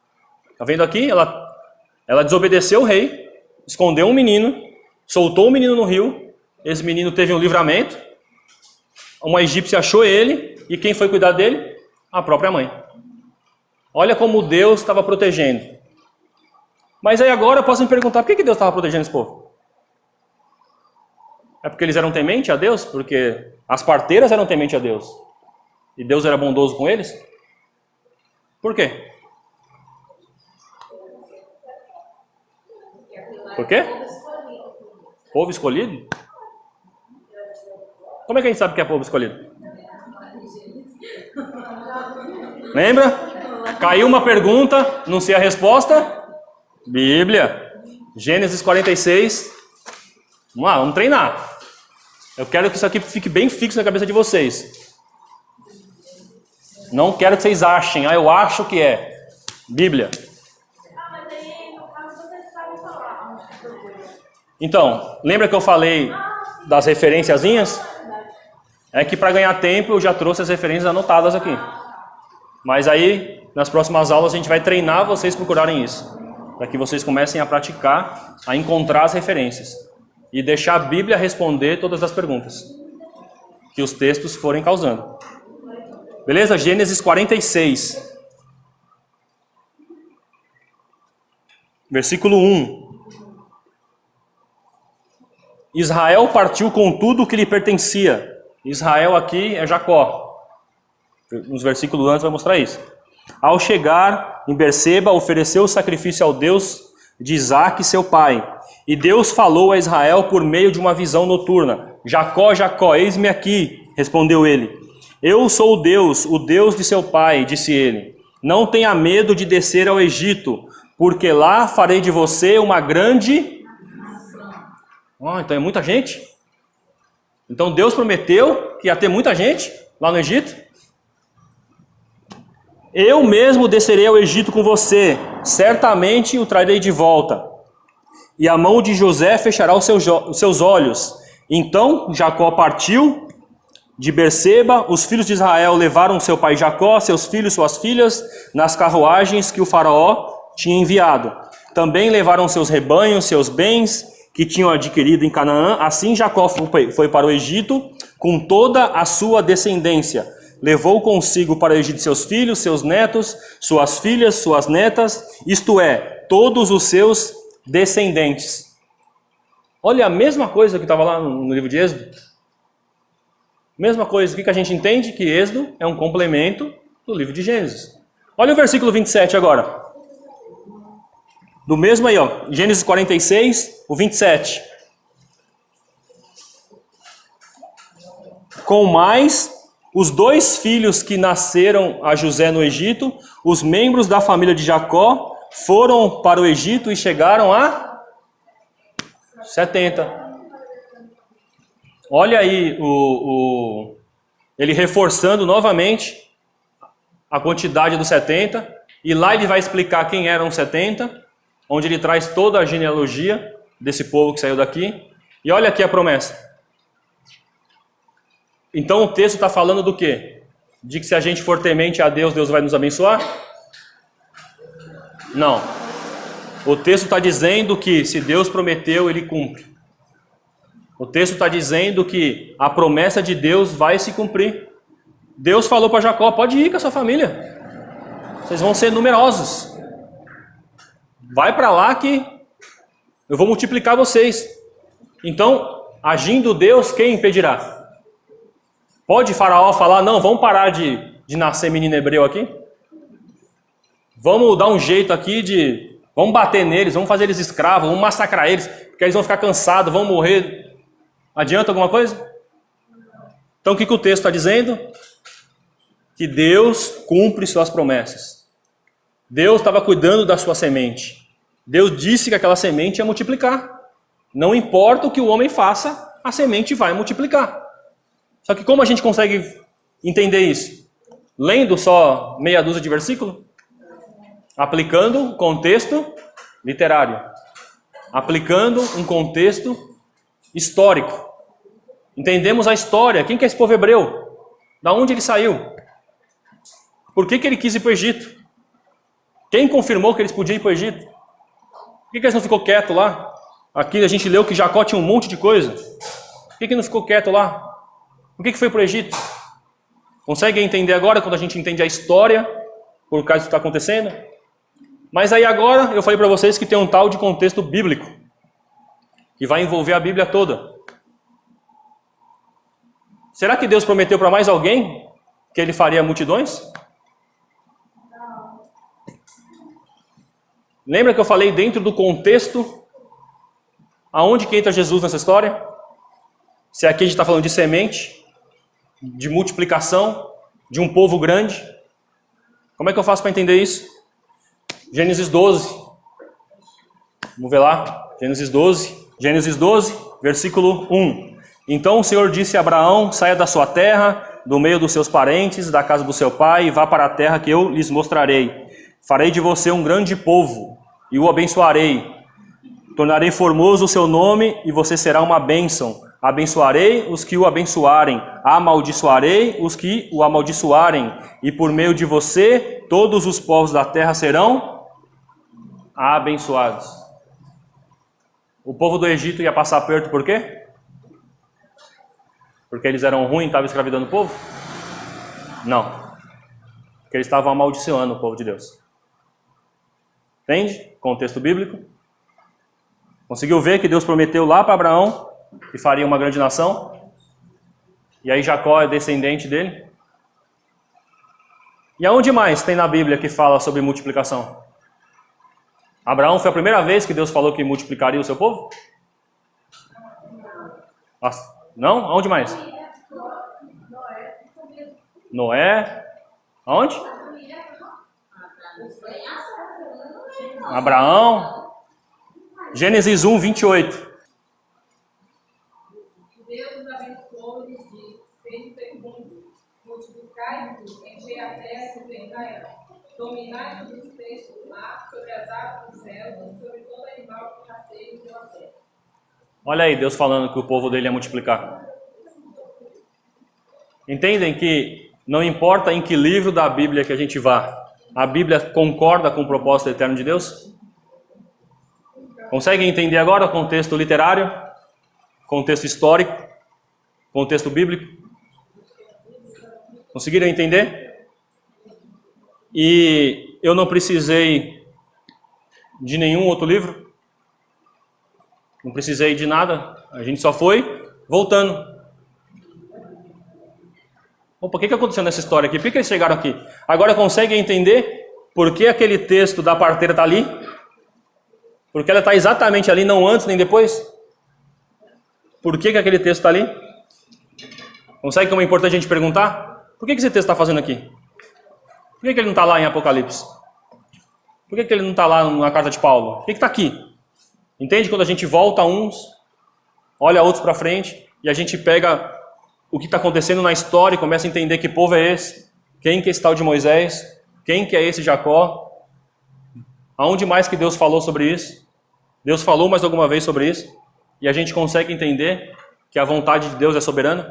A: Está vendo aqui? Ela desobedeceu o rei, escondeu um menino, soltou o menino no rio. Esse menino teve um livramento. Uma egípcia achou ele. E quem foi cuidar dele? A própria mãe. Olha como Deus estava protegendo. Mas aí agora eu posso me perguntar, por que Deus estava protegendo esse povo? É porque eles eram tementes a Deus? Porque as parteiras eram tementes a Deus? E Deus era bondoso com eles? Por quê? Por quê? Povo escolhido? Como é que a gente sabe que é povo escolhido? Lembra? Caiu uma pergunta, não sei a resposta. Bíblia, Gênesis 46. Vamos lá, vamos treinar. Eu quero que isso aqui fique bem fixo na cabeça de vocês. Não quero que vocês achem, eu acho que é. Bíblia.
B: Mas aí, no caso, vocês sabem falar.
A: Então, lembra que eu falei das referenciazinhas? É que para ganhar tempo eu já trouxe as referências anotadas aqui. Mas aí, nas próximas aulas, a gente vai treinar vocês procurarem isso. Para que vocês comecem a praticar, a encontrar as referências. E deixar a Bíblia responder todas as perguntas que os textos forem causando. Beleza? Gênesis 46. Versículo 1. Israel partiu com tudo o que lhe pertencia. Israel aqui é Jacó. Nos versículos antes vai mostrar isso. Ao chegar em Berseba, ofereceu o sacrifício ao Deus de Isaque, seu pai. E Deus falou a Israel por meio de uma visão noturna. Jacó, Jacó, eis-me aqui, respondeu ele. Eu sou o Deus de seu pai, disse ele. Não tenha medo de descer ao Egito, porque lá farei de você uma grande... então é muita gente? Então Deus prometeu que ia ter muita gente lá no Egito? Eu mesmo descerei ao Egito com você, certamente o trarei de volta. E a mão de José fechará os seus olhos. Então Jacó partiu de Berseba, os filhos de Israel levaram seu pai Jacó, seus filhos, suas filhas, nas carruagens que o faraó tinha enviado. Também levaram seus rebanhos, seus bens que tinham adquirido em Canaã. Assim Jacó foi para o Egito com toda a sua descendência. Levou consigo para o Egito seus filhos, seus netos, suas filhas, suas netas, isto é, todos os seus descendentes. Olha a mesma coisa que estava lá no livro de Êxodo. Mesma coisa, o que a gente entende? Que Êxodo é um complemento do livro de Gênesis. Olha o versículo 27 agora. Do mesmo aí, ó, Gênesis 46, o 27. Com mais os 2 filhos que nasceram a José no Egito, os membros da família de Jacó, foram para o Egito e chegaram a 70. Olha aí ele reforçando novamente a quantidade dos 70. E lá ele vai explicar quem eram os 70, onde ele traz toda a genealogia desse povo que saiu daqui. E olha aqui a promessa. Então o texto está falando do quê? De que se a gente for temente a Deus, Deus vai nos abençoar? Não. O texto está dizendo que se Deus prometeu, Ele cumpre. O texto está dizendo que a promessa de Deus vai se cumprir. Deus falou para Jacó, pode ir com a sua família. Vocês vão ser numerosos. Vai para lá que eu vou multiplicar vocês. Então, agindo Deus, quem impedirá? Pode Faraó falar, não, vamos parar de nascer menino hebreu aqui? Vamos dar um jeito aqui vamos bater neles, vamos fazer eles escravos, vamos massacrar eles, porque eles vão ficar cansados, vão morrer. Adianta alguma coisa? Então o que o texto está dizendo? Que Deus cumpre suas promessas. Deus estava cuidando da sua semente. Deus disse que aquela semente ia multiplicar. Não importa o que o homem faça, a semente vai multiplicar. Só que como a gente consegue entender isso? Lendo só meia dúzia de versículos? Aplicando um contexto literário. Aplicando um contexto histórico. Entendemos a história. Quem que é esse povo hebreu? Da onde ele saiu? Por que ele quis ir para o Egito? Quem confirmou que eles podiam ir para o Egito? Por que eles não ficou quieto lá? Aqui a gente leu que Jacó tinha um monte de coisa. Por que não ficou quieto lá? Por que foi para o Egito? Consegue entender agora quando a gente entende a história por causa do que está acontecendo? Mas aí agora eu falei para vocês que tem um tal de contexto bíblico que vai envolver a Bíblia toda. Será que Deus prometeu para mais alguém que ele faria multidões? Lembra que eu falei dentro do contexto aonde que entra Jesus nessa história? Se aqui a gente está falando de semente, de multiplicação, de um povo grande. Como é que eu faço para entender isso? Gênesis 12. Vamos ver lá. Gênesis 12. Gênesis 12, versículo 1. Então o Senhor disse a Abraão, saia da sua terra, do meio dos seus parentes, da casa do seu pai, e vá para a terra que eu lhes mostrarei. Farei de você um grande povo, e o abençoarei. Tornarei formoso o seu nome, e você será uma bênção. Abençoarei os que o abençoarem, amaldiçoarei os que o amaldiçoarem, e por meio de você todos os povos da terra serão abençoados. O povo do Egito ia passar aperto por quê? Porque eles eram ruins e estavam escravizando o povo? Não. Porque eles estavam amaldiçoando o povo de Deus. Entende? Contexto bíblico. Conseguiu ver que Deus prometeu lá para Abraão que faria uma grande nação? E aí Jacó é descendente dele? E aonde mais tem na Bíblia que fala sobre multiplicação? Abraão foi a primeira vez que Deus falou que multiplicaria o seu povo? Não? Aonde mais? Noé. Aonde? Abraão. Gênesis 1, 28.
B: Deus os abençoou e lhes disse: sede fecundos, multiplicai-vos, enchei a terra e sujeitai-a, dominai sobre os peixes do mar, sobre as aves dos céus e sobre todo animal que rasteja pela terra.
A: Olha aí, Deus falando que o povo dele ia multiplicar. Entendem que não importa em que livro da Bíblia que a gente vá, a Bíblia concorda com o propósito eterno de Deus? Conseguem entender agora o contexto literário, contexto histórico, contexto bíblico? Conseguiram entender? E eu não precisei de nenhum outro livro, não precisei de nada, a gente só foi voltando. Opa, o que aconteceu nessa história aqui? Por que eles chegaram aqui? Agora conseguem entender por que aquele texto da parteira está ali? Porque ela está exatamente ali, não antes nem depois? Por que aquele texto está ali? Consegue como é importante a gente perguntar? Por que esse texto está fazendo aqui? Por que ele não está lá em Apocalipse? Por que ele não está lá na carta de Paulo? Por que está aqui? Entende? Quando a gente volta uns, olha outros para frente, e a gente pega o que está acontecendo na história e começa a entender que povo é esse, quem que é esse tal de Moisés, quem que é esse Jacó, aonde mais que Deus falou sobre isso? Deus falou mais alguma vez sobre isso? E a gente consegue entender que a vontade de Deus é soberana?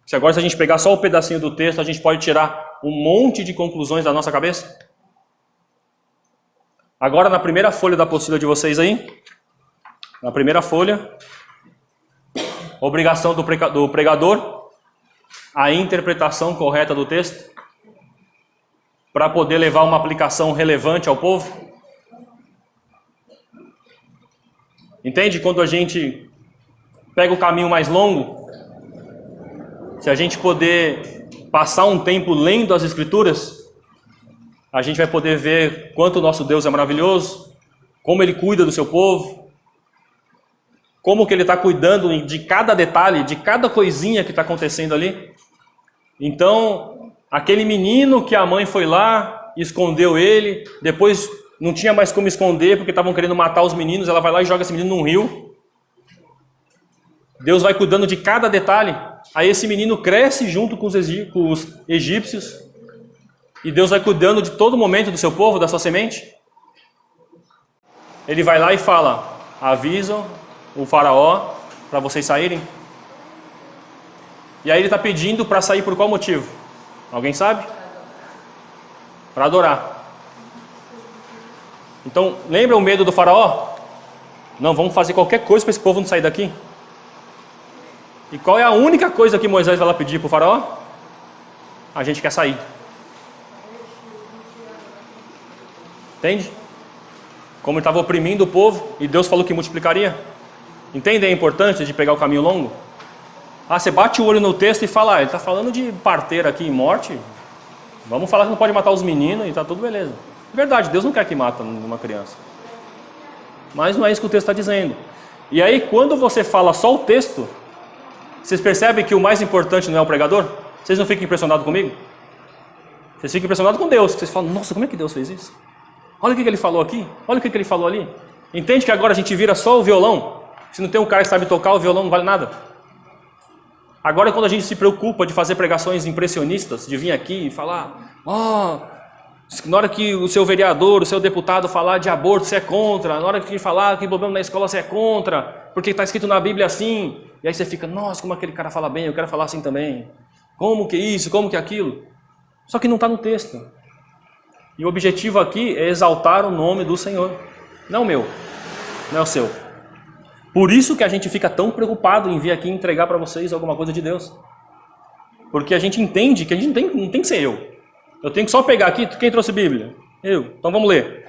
A: Se agora, se a gente pegar só o pedacinho do texto, a gente pode tirar um monte de conclusões da nossa cabeça? Agora, na primeira folha da apostila de vocês aí, na primeira folha, obrigação do pregador, a interpretação correta do texto, para poder levar uma aplicação relevante ao povo. Entende? Quando a gente pega o caminho mais longo, se a gente poder passar um tempo lendo as Escrituras, a gente vai poder ver quanto o nosso Deus é maravilhoso, como Ele cuida do seu povo, como que Ele está cuidando de cada detalhe, de cada coisinha que está acontecendo ali. Então, aquele menino que a mãe foi lá, escondeu ele, depois não tinha mais como esconder porque estavam querendo matar os meninos, ela vai lá e joga esse menino num rio. Deus vai cuidando de cada detalhe. Aí esse menino cresce junto com os egípcios, e Deus vai cuidando de todo momento do seu povo, da sua semente. Ele vai lá e fala: avisam o faraó para vocês saírem. E aí ele está pedindo para sair por qual motivo? Alguém sabe? Para adorar. Então, lembra o medo do faraó? Não, vamos fazer qualquer coisa para esse povo não sair daqui. E qual é a única coisa que Moisés vai lá pedir para o faraó? A gente quer sair. Entende? Como ele estava oprimindo o povo e Deus falou que multiplicaria. Entende a importância de pegar o caminho longo? Ah, você bate o olho no texto e fala: ele está falando de parteira aqui em morte. Vamos falar que não pode matar os meninos e está tudo beleza. Verdade, Deus não quer que mata uma criança. Mas não é isso que o texto está dizendo. E aí, quando você fala só o texto, vocês percebem que o mais importante não é o pregador? Vocês não ficam impressionados comigo? Vocês ficam impressionados com Deus. Vocês falam: nossa, como é que Deus fez isso? Olha o que ele falou aqui, olha o que ele falou ali. Entende que agora a gente vira só o violão? Se não tem um cara que sabe tocar, o violão não vale nada. Agora, quando a gente se preocupa de fazer pregações impressionistas, de vir aqui e falar: Na hora que o seu vereador, o seu deputado falar de aborto, você é contra. Na hora que falar que problema na escola, você é contra. Porque está escrito na Bíblia assim. E aí você fica, nossa, como aquele cara fala bem, eu quero falar assim também. Como que isso, como que aquilo? Só que não está no texto. E o objetivo aqui é exaltar o nome do Senhor. Não o meu, não é o seu. Por isso que a gente fica tão preocupado em vir aqui entregar para vocês alguma coisa de Deus. Porque a gente entende que a gente não tem que ser eu. Eu tenho que só pegar aqui, quem trouxe Bíblia? Eu. Então vamos ler.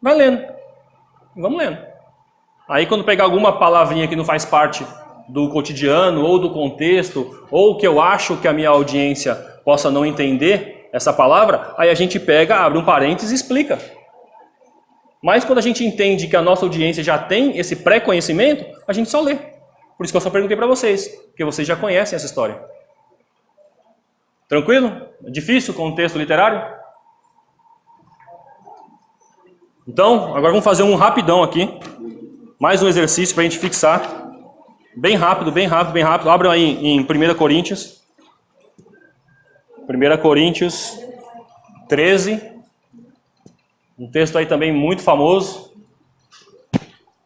A: Vai lendo. Vamos lendo. Aí quando pegar alguma palavrinha que não faz parte do cotidiano ou do contexto, ou que eu acho que a minha audiência possa não entender essa palavra, aí a gente pega, abre um parênteses e explica. Mas quando a gente entende que a nossa audiência já tem esse pré-conhecimento, a gente só lê. Por isso que eu só perguntei para vocês, porque vocês já conhecem essa história. Tranquilo? É difícil o contexto literário? Então, agora vamos fazer um rapidão aqui. Mais um exercício para a gente fixar. Bem rápido, bem rápido, bem rápido. Abram aí em 1 Coríntios. 1 Coríntios 13. Um texto aí também muito famoso.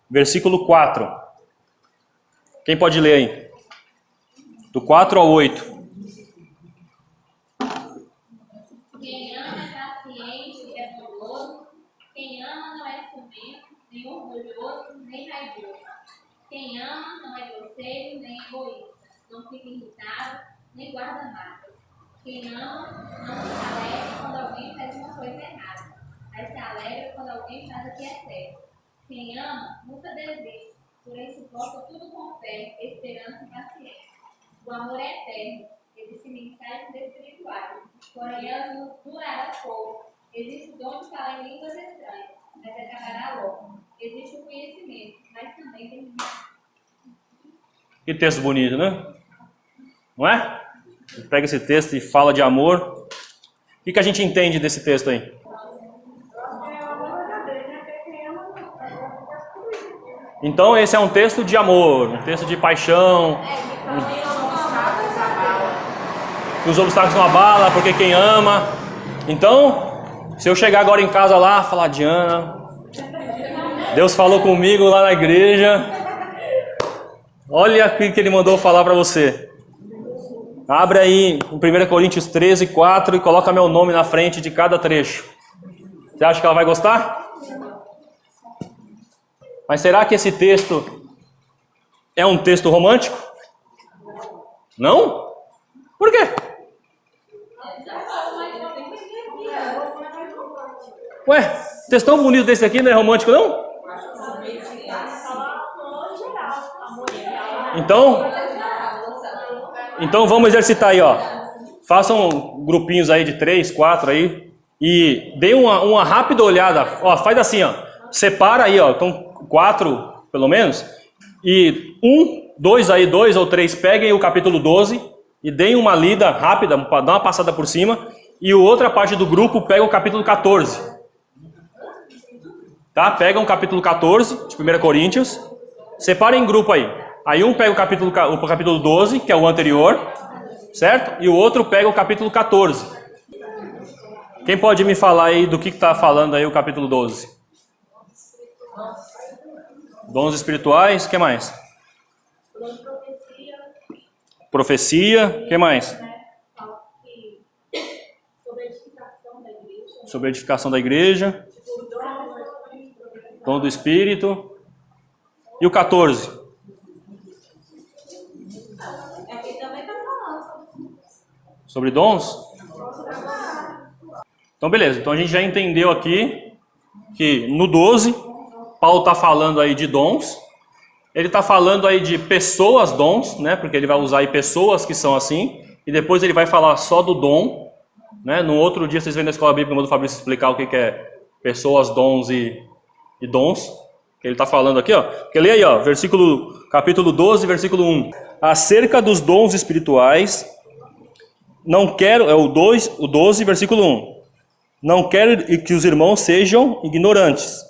A: Versículo 4. Quem pode ler aí? Do 4 ao 8.
D: Quem ama é paciente e é bondoso. Quem ama não é ciumento, nem orgulhoso, nem raivoso. Quem ama não é grosseiro, nem egoísta. Não fica irritado, nem guarda mágoas. Quem ama não se alegra quando alguém faz uma coisa errada, mas se alegra quando alguém faz o que é certo. Quem ama nunca desiste, porém suporta tudo com fé, esperança e paciência. O amor é eterno. Existem mensagens espirituais, porém elas durarão pouco. Existe o dom de falar em línguas estranhas, mas acabará logo. Existe o conhecimento, mas também tem limite.
A: Que texto bonito, né? Não é? Pega esse texto e fala de amor. O que a gente entende desse texto aí? Então esse é um texto de amor, um texto de paixão. Que os obstáculos não abalam, porque quem ama. Então, se eu chegar agora em casa lá, falar, Diana, Deus falou comigo lá na igreja. Olha o que ele mandou falar para você. Abre aí em 1 Coríntios 13, 4 e coloca meu nome na frente de cada trecho. Você acha que ela vai gostar? Mas será que esse texto é um texto romântico? Não? Por quê? Ué, textão bonito desse aqui não é romântico não? Então vamos exercitar aí, ó. Façam grupinhos aí de 3, 4 aí e dê uma rápida olhada. Ó, faz assim, ó. Separa aí, ó. Então 4 pelo menos. E 1, 2 aí, 2 ou 3 peguem o capítulo 12 e deem uma lida rápida, para dar uma passada por cima. E a outra parte do grupo pega o capítulo 14. Tá? Pegam o capítulo 14 de 1 Coríntios. Separem em grupo aí. Aí um pega o capítulo 12, que é o anterior, certo? E o outro pega o capítulo 14. Quem pode me falar aí do que está falando aí o capítulo 12? Dons espirituais, o que mais? Profecia, o que mais? Sobre a edificação da igreja. Dom do Espírito. E o 14? Sobre dons? Então beleza, então a gente já entendeu aqui que no 12, Paulo está falando aí de dons. Ele está falando aí de pessoas dons, né? Porque ele vai usar aí pessoas que são assim. E depois ele vai falar só do dom, né? No outro dia vocês vêm na escola bíblica, quando o Fabrício explicar o que é pessoas, dons e dons. Que ele está falando aqui, ó. Porque lê aí, ó, capítulo 12, versículo 1. Acerca dos dons espirituais, não quero, é o 12, versículo 1. Não quero que os irmãos sejam ignorantes.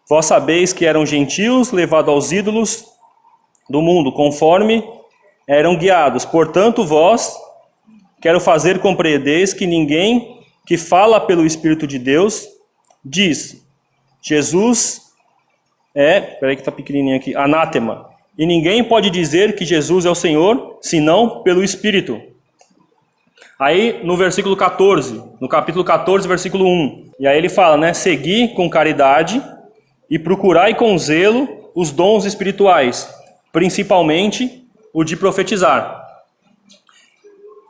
A: Vós sabeis que eram gentios, levados aos ídolos do mundo, conforme eram guiados. Portanto, vós quero fazer compreendeis que ninguém que fala pelo Espírito de Deus, diz: Jesus peraí que está pequenininho aqui, anátema. E ninguém pode dizer que Jesus é o Senhor, senão pelo Espírito. Aí no versículo 14, no capítulo 14, versículo 1. E aí ele fala, né? Segui com caridade e procurai com zelo os dons espirituais, principalmente o de profetizar.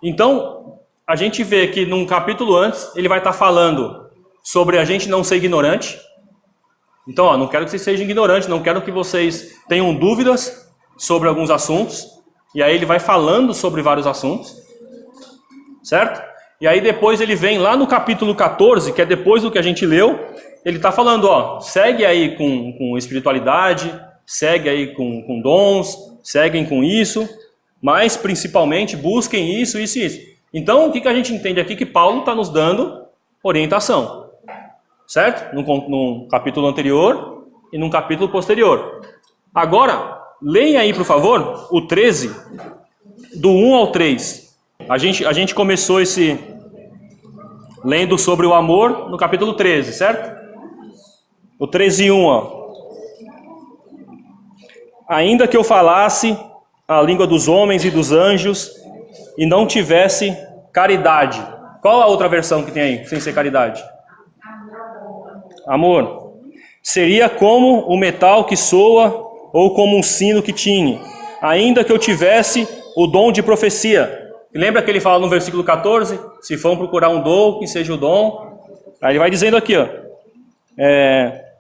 A: Então, a gente vê que num capítulo antes, ele vai estar falando sobre a gente não ser ignorante. Então, ó, não quero que vocês sejam ignorantes, não quero que vocês tenham dúvidas sobre alguns assuntos. E aí ele vai falando sobre vários assuntos, certo? E aí depois ele vem lá no capítulo 14, que é depois do que a gente leu, ele está falando, ó, segue aí com espiritualidade, segue aí com dons, seguem com isso, mas principalmente busquem isso, isso e isso. Então, o que a gente entende aqui? Que Paulo está nos dando orientação. Certo? No capítulo anterior e num capítulo posterior. Agora, leia aí, por favor, o 13, do 1 ao 3. A gente começou lendo sobre o amor no capítulo 13, certo? O 13:1, ó. Ainda que eu falasse a língua dos homens e dos anjos e não tivesse caridade. Qual a outra versão que tem aí, sem ser caridade? Amor. Seria como o metal que soa ou como um sino que tine, ainda que eu tivesse o dom de profecia. Lembra que ele fala no versículo 14? Se for procurar um dom, que seja o dom. Aí ele vai dizendo aqui, ó.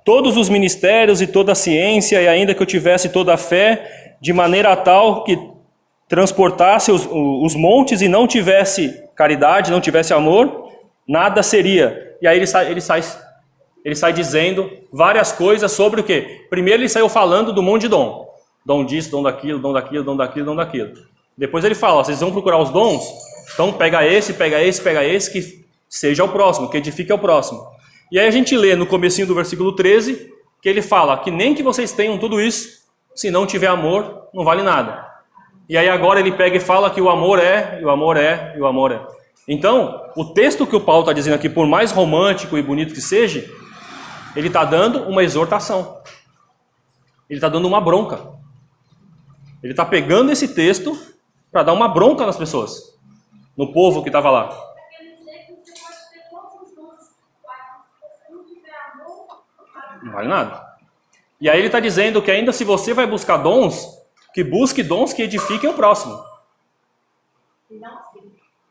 A: Todos os ministérios e toda a ciência, e ainda que eu tivesse toda a fé, de maneira tal que transportasse os montes e não tivesse caridade, não tivesse amor, nada seria. E aí ele sai dizendo várias coisas sobre o quê? Primeiro ele saiu falando do monte de dom. Dom disso, dom daquilo, dom daquilo, dom daquilo, dom daquilo. Depois ele fala, ó, vocês vão procurar os dons? Então pega esse, que seja o próximo, que edifique o próximo. E aí a gente lê no comecinho do versículo 13, que ele fala que nem que vocês tenham tudo isso, se não tiver amor, não vale nada. E aí agora ele pega e fala que o amor é, e o amor é, e o amor é. Então, o texto que o Paulo está dizendo aqui, por mais romântico e bonito que seja, ele está dando uma exortação. Ele está dando uma bronca. Ele está pegando esse texto para dar uma bronca nas pessoas, no povo que estava lá. Não vale nada. E aí ele está dizendo que ainda se você vai buscar dons, que busque dons que edifiquem o próximo.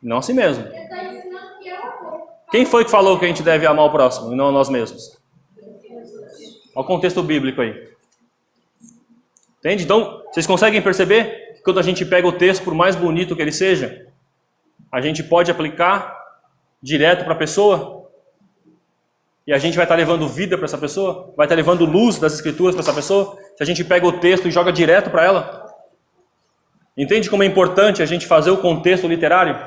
A: Não a si mesmo. Quem foi que falou que a gente deve amar o próximo e não a nós mesmos? Olha o contexto bíblico aí. Entende? Então, vocês conseguem perceber que quando a gente pega o texto, por mais bonito que ele seja, a gente pode aplicar direto para a pessoa? E a gente vai estar levando vida para essa pessoa? Vai estar levando luz das escrituras para essa pessoa? Se a gente pega o texto e joga direto para ela? Entende como é importante a gente fazer o contexto literário?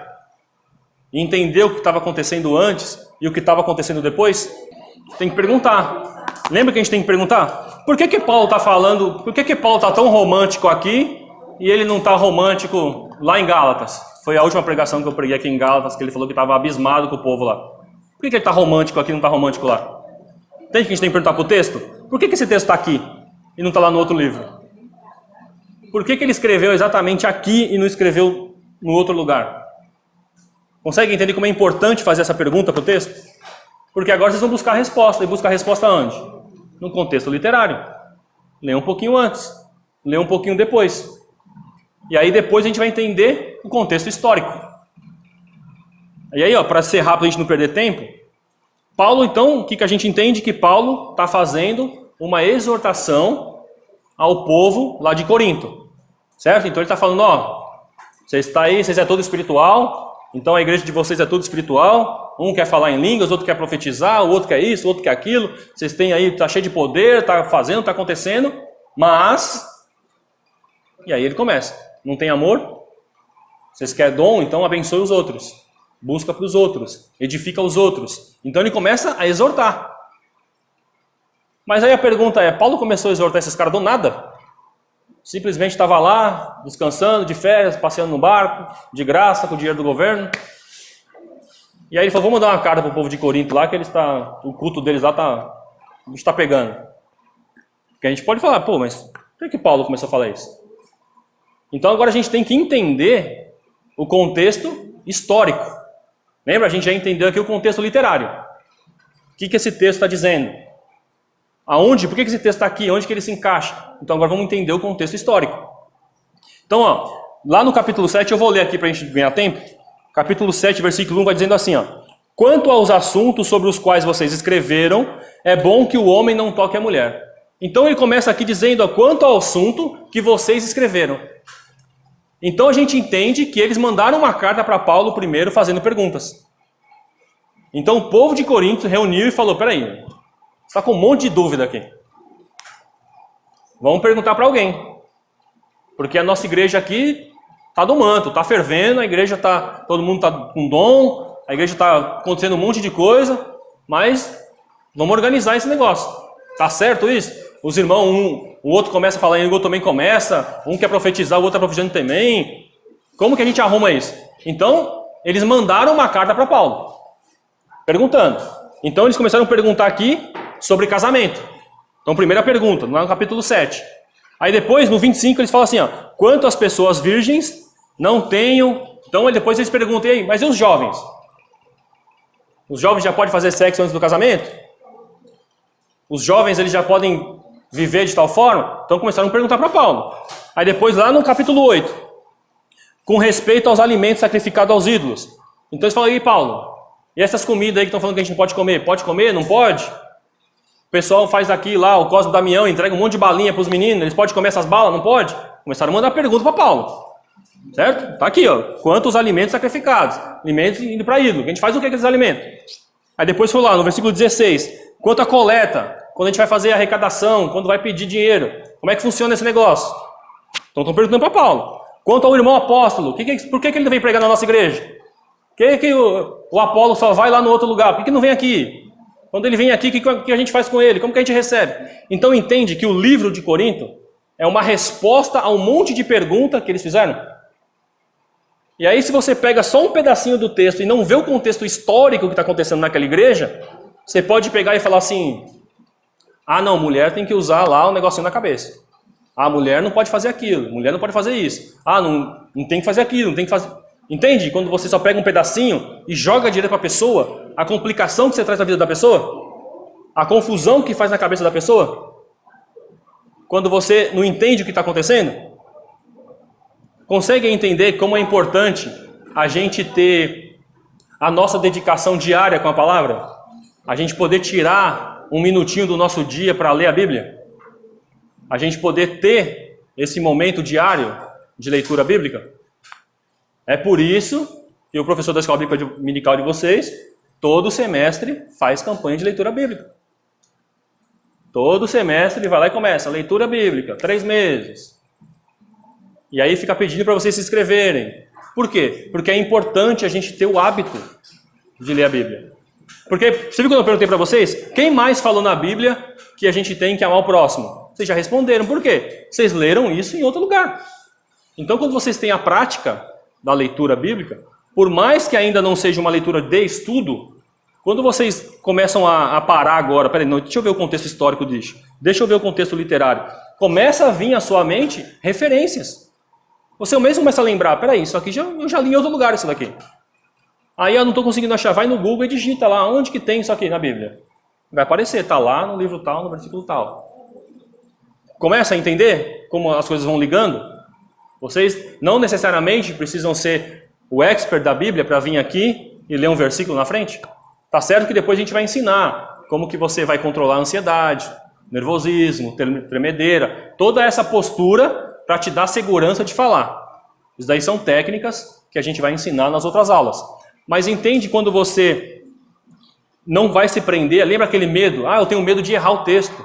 A: E entender o que estava acontecendo antes e o que estava acontecendo depois? Tem que perguntar. Lembra que a gente tem que perguntar? Por que Paulo está falando, por que Paulo está tão romântico aqui e ele não está romântico lá em Gálatas? Foi a última pregação que eu preguei aqui em Gálatas, que ele falou que estava abismado com o povo lá. Por que ele está romântico aqui e não está romântico lá? Entende que a gente tem que perguntar para o texto? Por que esse texto está aqui e não está lá no outro livro? Por que ele escreveu exatamente aqui e não escreveu no outro lugar? Consegue entender como é importante fazer essa pergunta para o texto? Porque agora vocês vão buscar a resposta. E buscar a resposta onde? No contexto literário. Lê um pouquinho antes. Lê um pouquinho depois. E aí depois a gente vai entender o contexto histórico. E aí, para ser rápido, a gente não perder tempo, Paulo, então, o que a gente entende? Que Paulo está fazendo uma exortação ao povo lá de Corinto. Certo? Então ele está falando, vocês estão aí, vocês é todo espiritual, então a igreja de vocês é tudo espiritual, um quer falar em línguas, outro quer profetizar, o outro quer isso, o outro quer aquilo, vocês têm aí, está cheio de poder, está fazendo, está acontecendo, mas... E aí ele começa, não tem amor? Vocês querem dom? Então abençoe os outros. Busca para os outros, edifica os outros. Então ele começa a exortar. Mas aí a pergunta é, Paulo começou a exortar esses caras do nada? Simplesmente estava lá, descansando, de férias, passeando no barco, de graça, com o dinheiro do governo. E aí ele falou, vamos mandar uma carta para o povo de Corinto lá, que o culto deles lá está pegando. Porque a gente pode falar, pô, mas por que Paulo começou a falar isso? Então agora a gente tem que entender o contexto histórico. Lembra? A gente já entendeu aqui o contexto literário. O que esse texto está dizendo? Aonde? Por que esse texto está aqui? Onde que ele se encaixa? Então agora vamos entender o contexto histórico. Então, ó, lá no capítulo 7, eu vou ler aqui para a gente ganhar tempo. Capítulo 7, versículo 1 vai dizendo assim, ó. Quanto aos assuntos sobre os quais vocês escreveram, é bom que o homem não toque a mulher. Então ele começa aqui dizendo, ó, quanto ao assunto que vocês escreveram. Então a gente entende que eles mandaram uma carta para Paulo primeiro fazendo perguntas. Então o povo de Corinto reuniu e falou, peraí, você está com um monte de dúvida aqui. Vamos perguntar para alguém. Porque a nossa igreja aqui está do manto, está fervendo, a igreja todo mundo está com dom, a igreja está acontecendo um monte de coisa, mas vamos organizar esse negócio. Tá certo isso? Os irmãos, o outro começa a falar, o outro também começa, um quer profetizar, o outro está profetizando também. Como que a gente arruma isso? Então, eles mandaram uma carta para Paulo, perguntando. Então, eles começaram a perguntar aqui sobre casamento. Então, primeira pergunta, lá no capítulo 7. Aí depois, no 25, eles falam assim, ó, quanto às pessoas virgens, não tenham... Então, depois eles perguntam, e aí, mas e os jovens? Os jovens já podem fazer sexo antes do casamento? Os jovens, eles já podem viver de tal forma? Então, começaram a perguntar para Paulo. Aí depois, lá no capítulo 8, com respeito aos alimentos sacrificados aos ídolos. Então, eles falam, e aí, Paulo, e essas comidas aí que estão falando que a gente não pode comer? Pode comer? Não pode? O pessoal faz aqui lá, o Cosmo Damião, entrega um monte de balinha para os meninos, eles podem comer essas balas? Não pode? Começaram a mandar pergunta para Paulo. Certo? Tá aqui, ó. Quantos alimentos sacrificados? Alimentos indo para ídolo. A gente faz o que com aqueles alimentos? Aí depois foi lá, no versículo 16. Quanto à coleta, quando a gente vai fazer a arrecadação, quando vai pedir dinheiro, como é que funciona esse negócio? Então estão perguntando para Paulo. Quanto ao irmão apóstolo, por que ele não vem pregar na nossa igreja? Por que o Apolo só vai lá no outro lugar? Por que não vem aqui? Quando ele vem aqui, o que a gente faz com ele? Como que a gente recebe? Então entende que o livro de Corinto é uma resposta a um monte de perguntas que eles fizeram. E aí, se você pega só um pedacinho do texto e não vê o contexto histórico que está acontecendo naquela igreja, você pode pegar e falar assim, ah não, mulher tem que usar lá o negocinho na cabeça. Ah, mulher não pode fazer aquilo, mulher não pode fazer isso. Ah, não tem que fazer aquilo, não tem que fazer... Entende? Quando você só pega um pedacinho e joga direto para a pessoa, a complicação que você traz na vida da pessoa, a confusão que faz na cabeça da pessoa, quando você não entende o que está acontecendo, consegue entender como é importante a gente ter a nossa dedicação diária com a palavra? A gente poder tirar um minutinho do nosso dia para ler a Bíblia? A gente poder ter esse momento diário de leitura bíblica? É por isso que o professor da escola bíblica dominical de vocês, todo semestre, faz campanha de leitura bíblica. Todo semestre ele vai lá e começa, leitura bíblica, 3 meses. E aí fica pedindo para vocês se inscreverem. Por quê? Porque é importante a gente ter o hábito de ler a Bíblia. Porque, você viu quando eu perguntei para vocês? Quem mais falou na Bíblia que a gente tem que amar o próximo? Vocês já responderam. Por quê? Vocês leram isso em outro lugar. Então, quando vocês têm a prática da leitura bíblica, por mais que ainda não seja uma leitura de estudo, quando vocês começam a parar agora, peraí, não, deixa eu ver o contexto histórico disso, deixa eu ver o contexto literário, começa a vir à sua mente referências. Você mesmo começa a lembrar, peraí, isso aqui eu já li em outro lugar isso daqui. Aí eu não estou conseguindo achar, vai no Google e digita lá, onde que tem isso aqui na Bíblia? Vai aparecer, está lá no livro tal, no versículo tal. Começa a entender como as coisas vão ligando? Vocês não necessariamente precisam ser o expert da Bíblia para vir aqui e ler um versículo na frente. Tá certo que depois a gente vai ensinar como que você vai controlar a ansiedade, nervosismo, tremedeira, toda essa postura para te dar segurança de falar. Isso daí são técnicas que a gente vai ensinar nas outras aulas. Mas entende quando você não vai se prender, lembra aquele medo? Ah, eu tenho medo de errar o texto.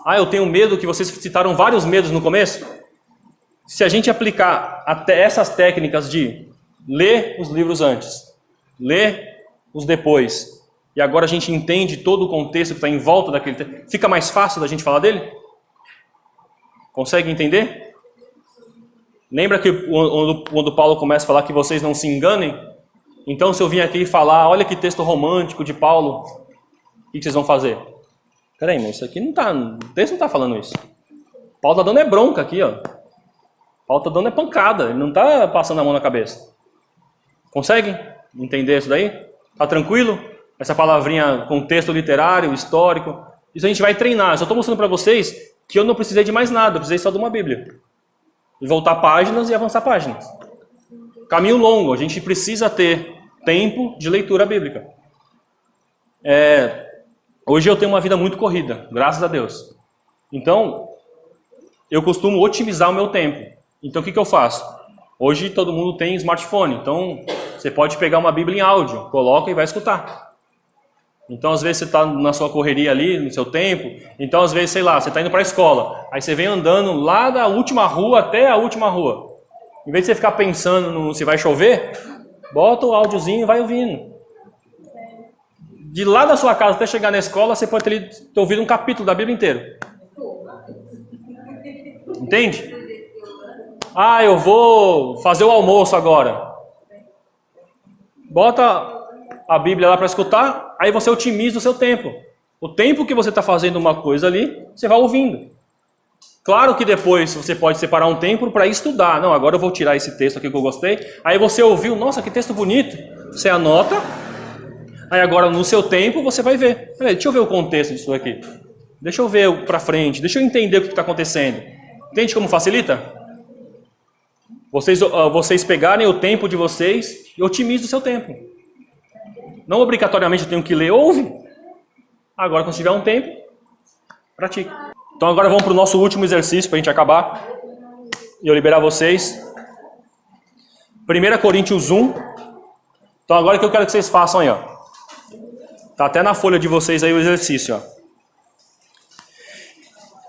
A: Ah, eu tenho medo, que vocês citaram vários medos no começo. Se a gente aplicar até essas técnicas de ler os livros antes, ler os depois, e agora a gente entende todo o contexto que está em volta daquele texto, fica mais fácil da gente falar dele? Consegue entender? Lembra que quando Paulo começa a falar que vocês não se enganem? Então, se eu vim aqui falar, olha que texto romântico de Paulo, o que vocês vão fazer? Peraí, mas isso aqui não tá, o texto não está falando isso. Paulo está dando bronca aqui, ó. Paulo está dando pancada, ele não está passando a mão na cabeça. Consegue entender isso daí? Tá tranquilo? Essa palavrinha, contexto literário, histórico, isso a gente vai treinar. Eu só estou mostrando para vocês que eu não precisei de mais nada, eu precisei só de uma Bíblia. E voltar páginas e avançar páginas. Caminho longo, a gente precisa ter tempo de leitura bíblica. Hoje eu tenho uma vida muito corrida, graças a Deus. Então, eu costumo otimizar o meu tempo. Então, o que eu faço? Hoje todo mundo tem smartphone, então você pode pegar uma Bíblia em áudio, coloca e vai escutar. Então, às vezes você está na sua correria ali, no seu tempo. Então, às vezes, sei lá, você está indo para a escola. Aí você vem andando lá da última rua até a última rua. Em vez de você ficar pensando se vai chover, bota o áudiozinho e vai ouvindo. De lá da sua casa até chegar na escola, você pode ter ouvido um capítulo da Bíblia inteiro. Entende? Ah, eu vou fazer o almoço agora. Bota a Bíblia lá para escutar, aí você otimiza o seu tempo. O tempo que você está fazendo uma coisa ali, você vai ouvindo. Claro que depois você pode separar um tempo para estudar. Não, agora eu vou tirar esse texto aqui que eu gostei. Aí você ouviu, nossa, que texto bonito. Você anota. Aí agora no seu tempo você vai ver. Peraí, deixa eu ver o contexto disso aqui. Deixa eu ver para frente. Deixa eu entender o que está acontecendo. Entende como facilita? Vocês pegarem o tempo de vocês e otimizem o seu tempo. Não obrigatoriamente eu tenho que ler, ouve. Agora, quando tiver um tempo, pratica. Então agora vamos para o nosso último exercício para a gente acabar. E eu liberar vocês. 1 Coríntios 1. Então agora o que eu quero que vocês façam aí, ó. Tá até na folha de vocês aí o exercício, ó.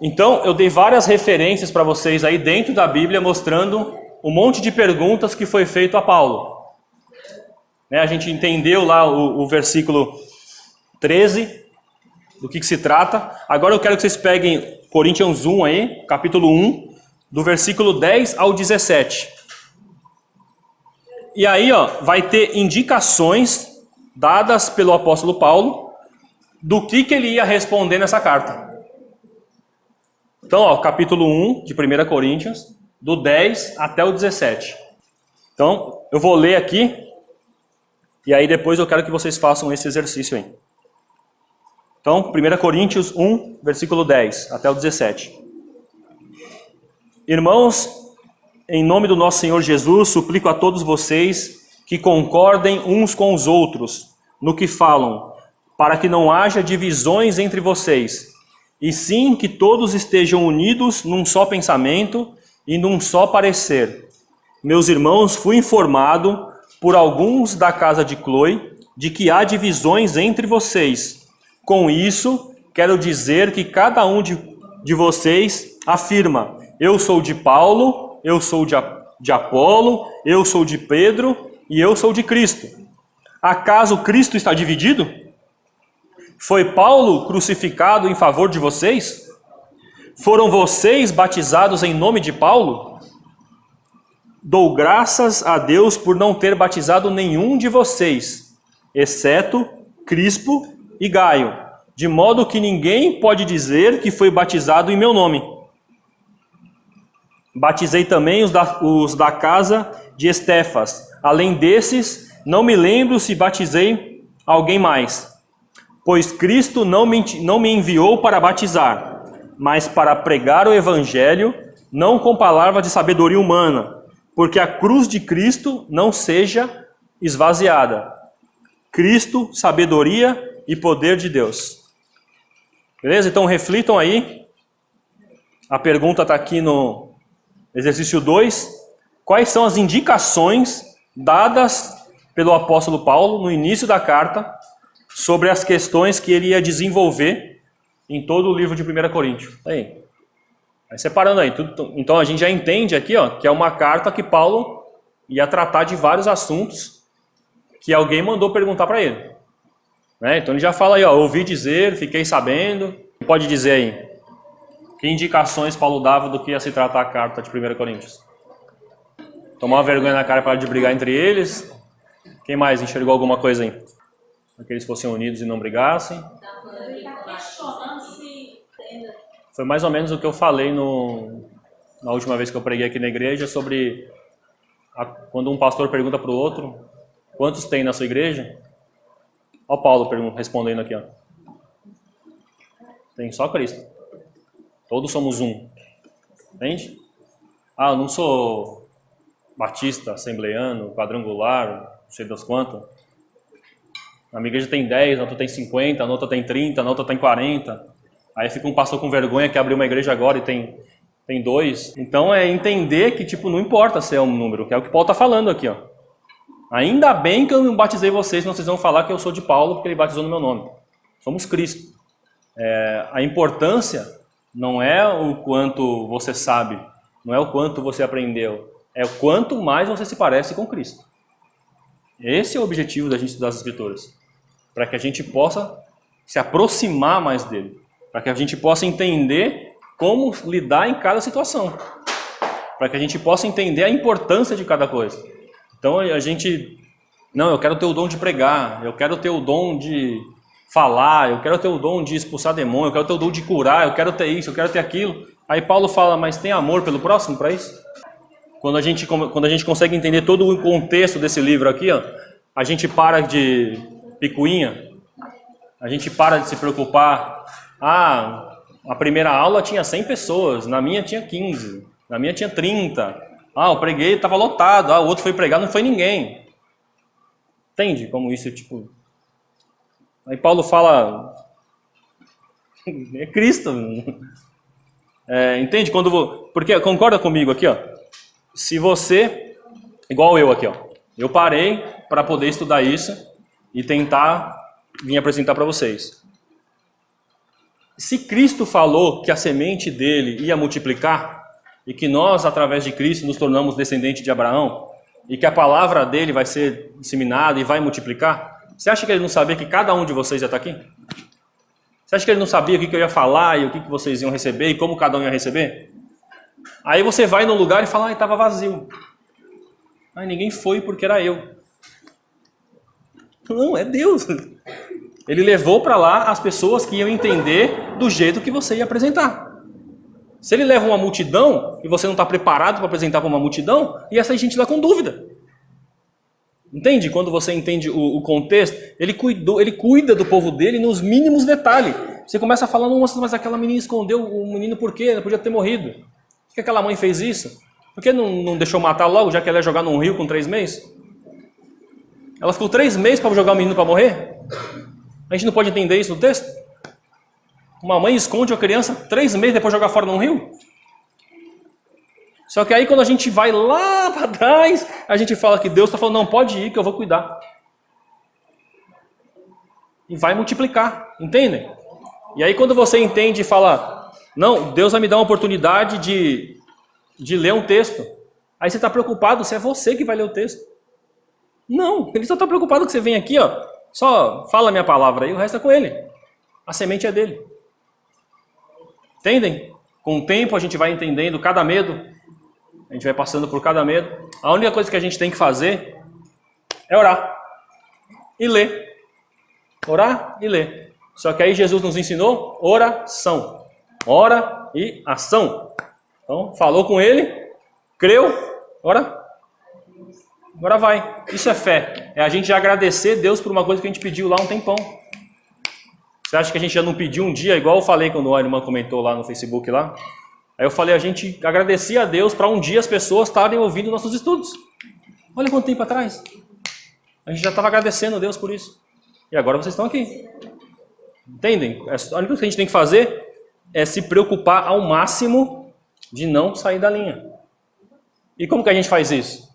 A: Então eu dei várias referências para vocês aí dentro da Bíblia, mostrando um monte de perguntas que foi feito a Paulo. A gente entendeu lá o versículo 13, do que se trata. Agora eu quero que vocês peguem Coríntios 1 aí, capítulo 1, do versículo 10 ao 17. E aí, ó, vai ter indicações dadas pelo apóstolo Paulo do que ele ia responder nessa carta. Então, ó, capítulo 1 de 1 Coríntios, do 10 até o 17. Então, eu vou ler aqui, e aí depois eu quero que vocês façam esse exercício aí. Então, 1 Coríntios 1, versículo 10 até o 17. Irmãos, em nome do nosso Senhor Jesus, suplico a todos vocês que concordem uns com os outros no que falam, para que não haja divisões entre vocês, e sim que todos estejam unidos num só pensamento e num só parecer. Meus irmãos, fui informado por alguns da casa de Cloe de que há divisões entre vocês. Com isso, quero dizer que cada um de vocês afirma: eu sou de Paulo, eu sou de Apolo, eu sou de Pedro e eu sou de Cristo. Acaso Cristo está dividido? Foi Paulo crucificado em favor de vocês? Foram vocês batizados em nome de Paulo? Dou graças a Deus por não ter batizado nenhum de vocês, exceto Crispo e Gaio, de modo que ninguém pode dizer que foi batizado em meu nome. Batizei também os da casa de Estéfas. Além desses, não me lembro se batizei alguém mais. Pois Cristo não me enviou para batizar, mas para pregar o evangelho, não com palavras de sabedoria humana, porque a cruz de Cristo não seja esvaziada. Cristo, sabedoria e poder de Deus. Beleza? Então reflitam aí. A pergunta está aqui no exercício 2. Quais são as indicações dadas pelo apóstolo Paulo no início da carta sobre as questões que ele ia desenvolver em todo o livro de 1 Coríntios? Aí separando aí. Então a gente já entende aqui, ó, que é uma carta que Paulo ia tratar de vários assuntos que alguém mandou perguntar para ele. Então ele já fala aí, ó, ouvi dizer, fiquei sabendo. Pode dizer aí, que indicações Paulo dava do que ia se tratar a carta de 1 Coríntios? Tomar uma vergonha na cara para de brigar entre eles, Quem mais enxergou alguma coisa aí? Para que eles fossem unidos e não brigassem.
E: Ele está questionando se...
A: Foi mais ou menos o que eu falei na última vez que eu preguei aqui na igreja sobre quando um pastor pergunta para o outro, quantos tem na sua igreja? Olha o Paulo respondendo aqui, ó. Tem só Cristo. Todos somos um. Entende? Ah, eu não sou batista, assembleiano, quadrangular, não sei das quantas. Na minha igreja tem 10, na outra tem 50, na outra tem 30, na outra tem 40. Aí fica um pastor com vergonha que abriu uma igreja agora e tem 2. Então é entender que tipo, não importa se é um número, que é o que Paulo está falando aqui. Ó. Ainda bem que eu não batizei vocês, senão vocês vão falar que eu sou de Paulo porque ele batizou no meu nome. Somos Cristo. A importância não é o quanto você sabe, não é o quanto você aprendeu, é o quanto mais você se parece com Cristo. Esse é o objetivo da gente estudar as Escrituras, para que a gente possa se aproximar mais dele, para que a gente possa entender como lidar em cada situação, para que a gente possa entender a importância de cada coisa. Então a gente, não, eu quero ter o dom de pregar, eu quero ter o dom de falar, eu quero ter o dom de expulsar demônio, eu quero ter o dom de curar, eu quero ter isso, eu quero ter aquilo. Aí Paulo fala, mas tem amor pelo próximo para isso? Quando a gente consegue entender todo o contexto desse livro aqui, ó, a gente para de picuinha, a gente para de se preocupar. Ah, a primeira aula tinha 100 pessoas, na minha tinha 15, na minha tinha 30. Ah, eu preguei, estava lotado, o outro foi pregar, não foi ninguém. Entende como isso, tipo... Aí Paulo fala, é Cristo. Entende? Porque concorda comigo aqui, ó. Se você, igual eu aqui, ó, eu parei para poder estudar isso e tentar vir apresentar para vocês. Se Cristo falou que a semente dele ia multiplicar e que nós, através de Cristo, nos tornamos descendentes de Abraão e que a palavra dele vai ser disseminada e vai multiplicar, você acha que ele não sabia que cada um de vocês ia estar aqui? Você acha que ele não sabia o que eu ia falar e o que vocês iam receber e como cada um ia receber? Aí você vai no lugar e fala, estava vazio. Ninguém foi porque era eu. Não, é Deus. Ele levou para lá as pessoas que iam entender do jeito que você ia apresentar. Se ele leva uma multidão e você não está preparado para apresentar para uma multidão, e essa gente lá com dúvida. Entende? Quando você entende o contexto, ele cuida do povo dele nos mínimos detalhes. Você começa a falar, nossa, mas aquela menina escondeu o menino por quê? Ela podia ter morrido. Por que aquela mãe fez isso? Por que não deixou matar logo, já que ela ia jogar num rio com 3 meses? Ela ficou 3 meses para jogar o menino para morrer? A gente não pode entender isso no texto? Uma mãe esconde a criança 3 meses depois de jogar fora num rio? Só que aí quando a gente vai lá para trás, a gente fala que Deus está falando, não, pode ir que eu vou cuidar. E vai multiplicar, entendem? E aí quando você entende e fala, não, Deus vai me dar uma oportunidade de ler um texto. Aí você está preocupado se é você que vai ler o texto. Não, ele só está preocupado que você vem aqui, ó, só fala a minha palavra aí, o resto é com ele. A semente é dele. Entendem? Com o tempo a gente vai entendendo cada medo. A gente vai passando por cada medo. A única coisa que a gente tem que fazer é orar e ler. Orar e ler. Só que aí Jesus nos ensinou oração. Ora e ação. Então, falou com ele, creu, agora vai. Isso é fé. É a gente agradecer Deus por uma coisa que a gente pediu lá um tempão. Você acha que a gente já não pediu um dia, igual eu falei quando a irmã comentou lá no Facebook lá? Aí eu falei, a gente agradecia a Deus para um dia as pessoas estarem ouvindo nossos estudos. Olha quanto tempo atrás. A gente já estava agradecendo a Deus por isso. E agora vocês estão aqui. Entendem? A única coisa que a gente tem que fazer é se preocupar ao máximo de não sair da linha. E como que a gente faz isso?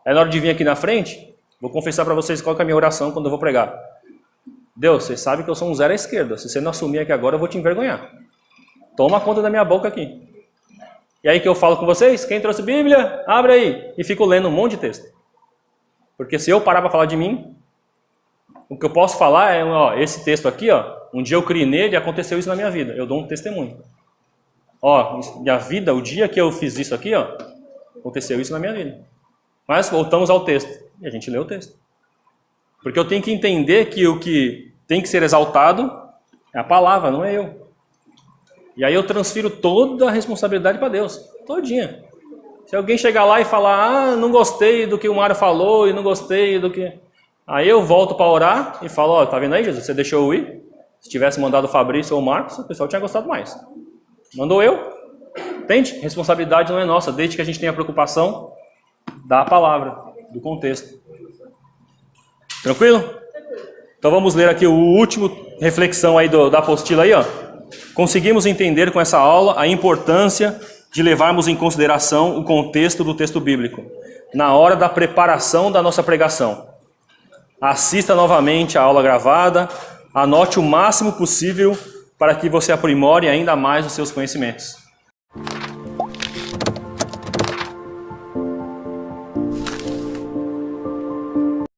A: É na hora de vir aqui na frente, vou confessar para vocês qual que é a minha oração quando eu vou pregar. Deus, você sabe que eu sou um 0 à esquerda. Se você não assumir aqui agora, eu vou te envergonhar. Toma conta da minha boca aqui. E aí que eu falo com vocês, quem trouxe Bíblia, abre aí. E fico lendo um monte de texto. Porque se eu parar para falar de mim, o que eu posso falar é, ó, esse texto aqui, ó, um dia eu criei nele e aconteceu isso na minha vida. Eu dou um testemunho. Ó, minha vida, o dia que eu fiz isso aqui, ó, aconteceu isso na minha vida. Mas voltamos ao texto. E a gente lê o texto. Porque eu tenho que entender que o que tem que ser exaltado é a palavra, não é eu. E aí eu transfiro toda a responsabilidade para Deus, todinha. Se alguém chegar lá e falar, não gostei do que o Mário falou e não gostei do que... Aí eu volto para orar e falo, ó, tá vendo aí, Jesus? Você deixou eu ir? Se tivesse mandado o Fabrício ou o Marcos, o pessoal tinha gostado mais. Mandou eu. Entende? Responsabilidade não é nossa, desde que a gente tenha a preocupação da palavra, do contexto. Tranquilo? Então vamos ler aqui o último reflexão aí da apostila aí, ó. Conseguimos entender com essa aula a importância de levarmos em consideração o contexto do texto bíblico na hora da preparação da nossa pregação. Assista novamente a aula gravada, anote o máximo possível para que você aprimore ainda mais os seus conhecimentos.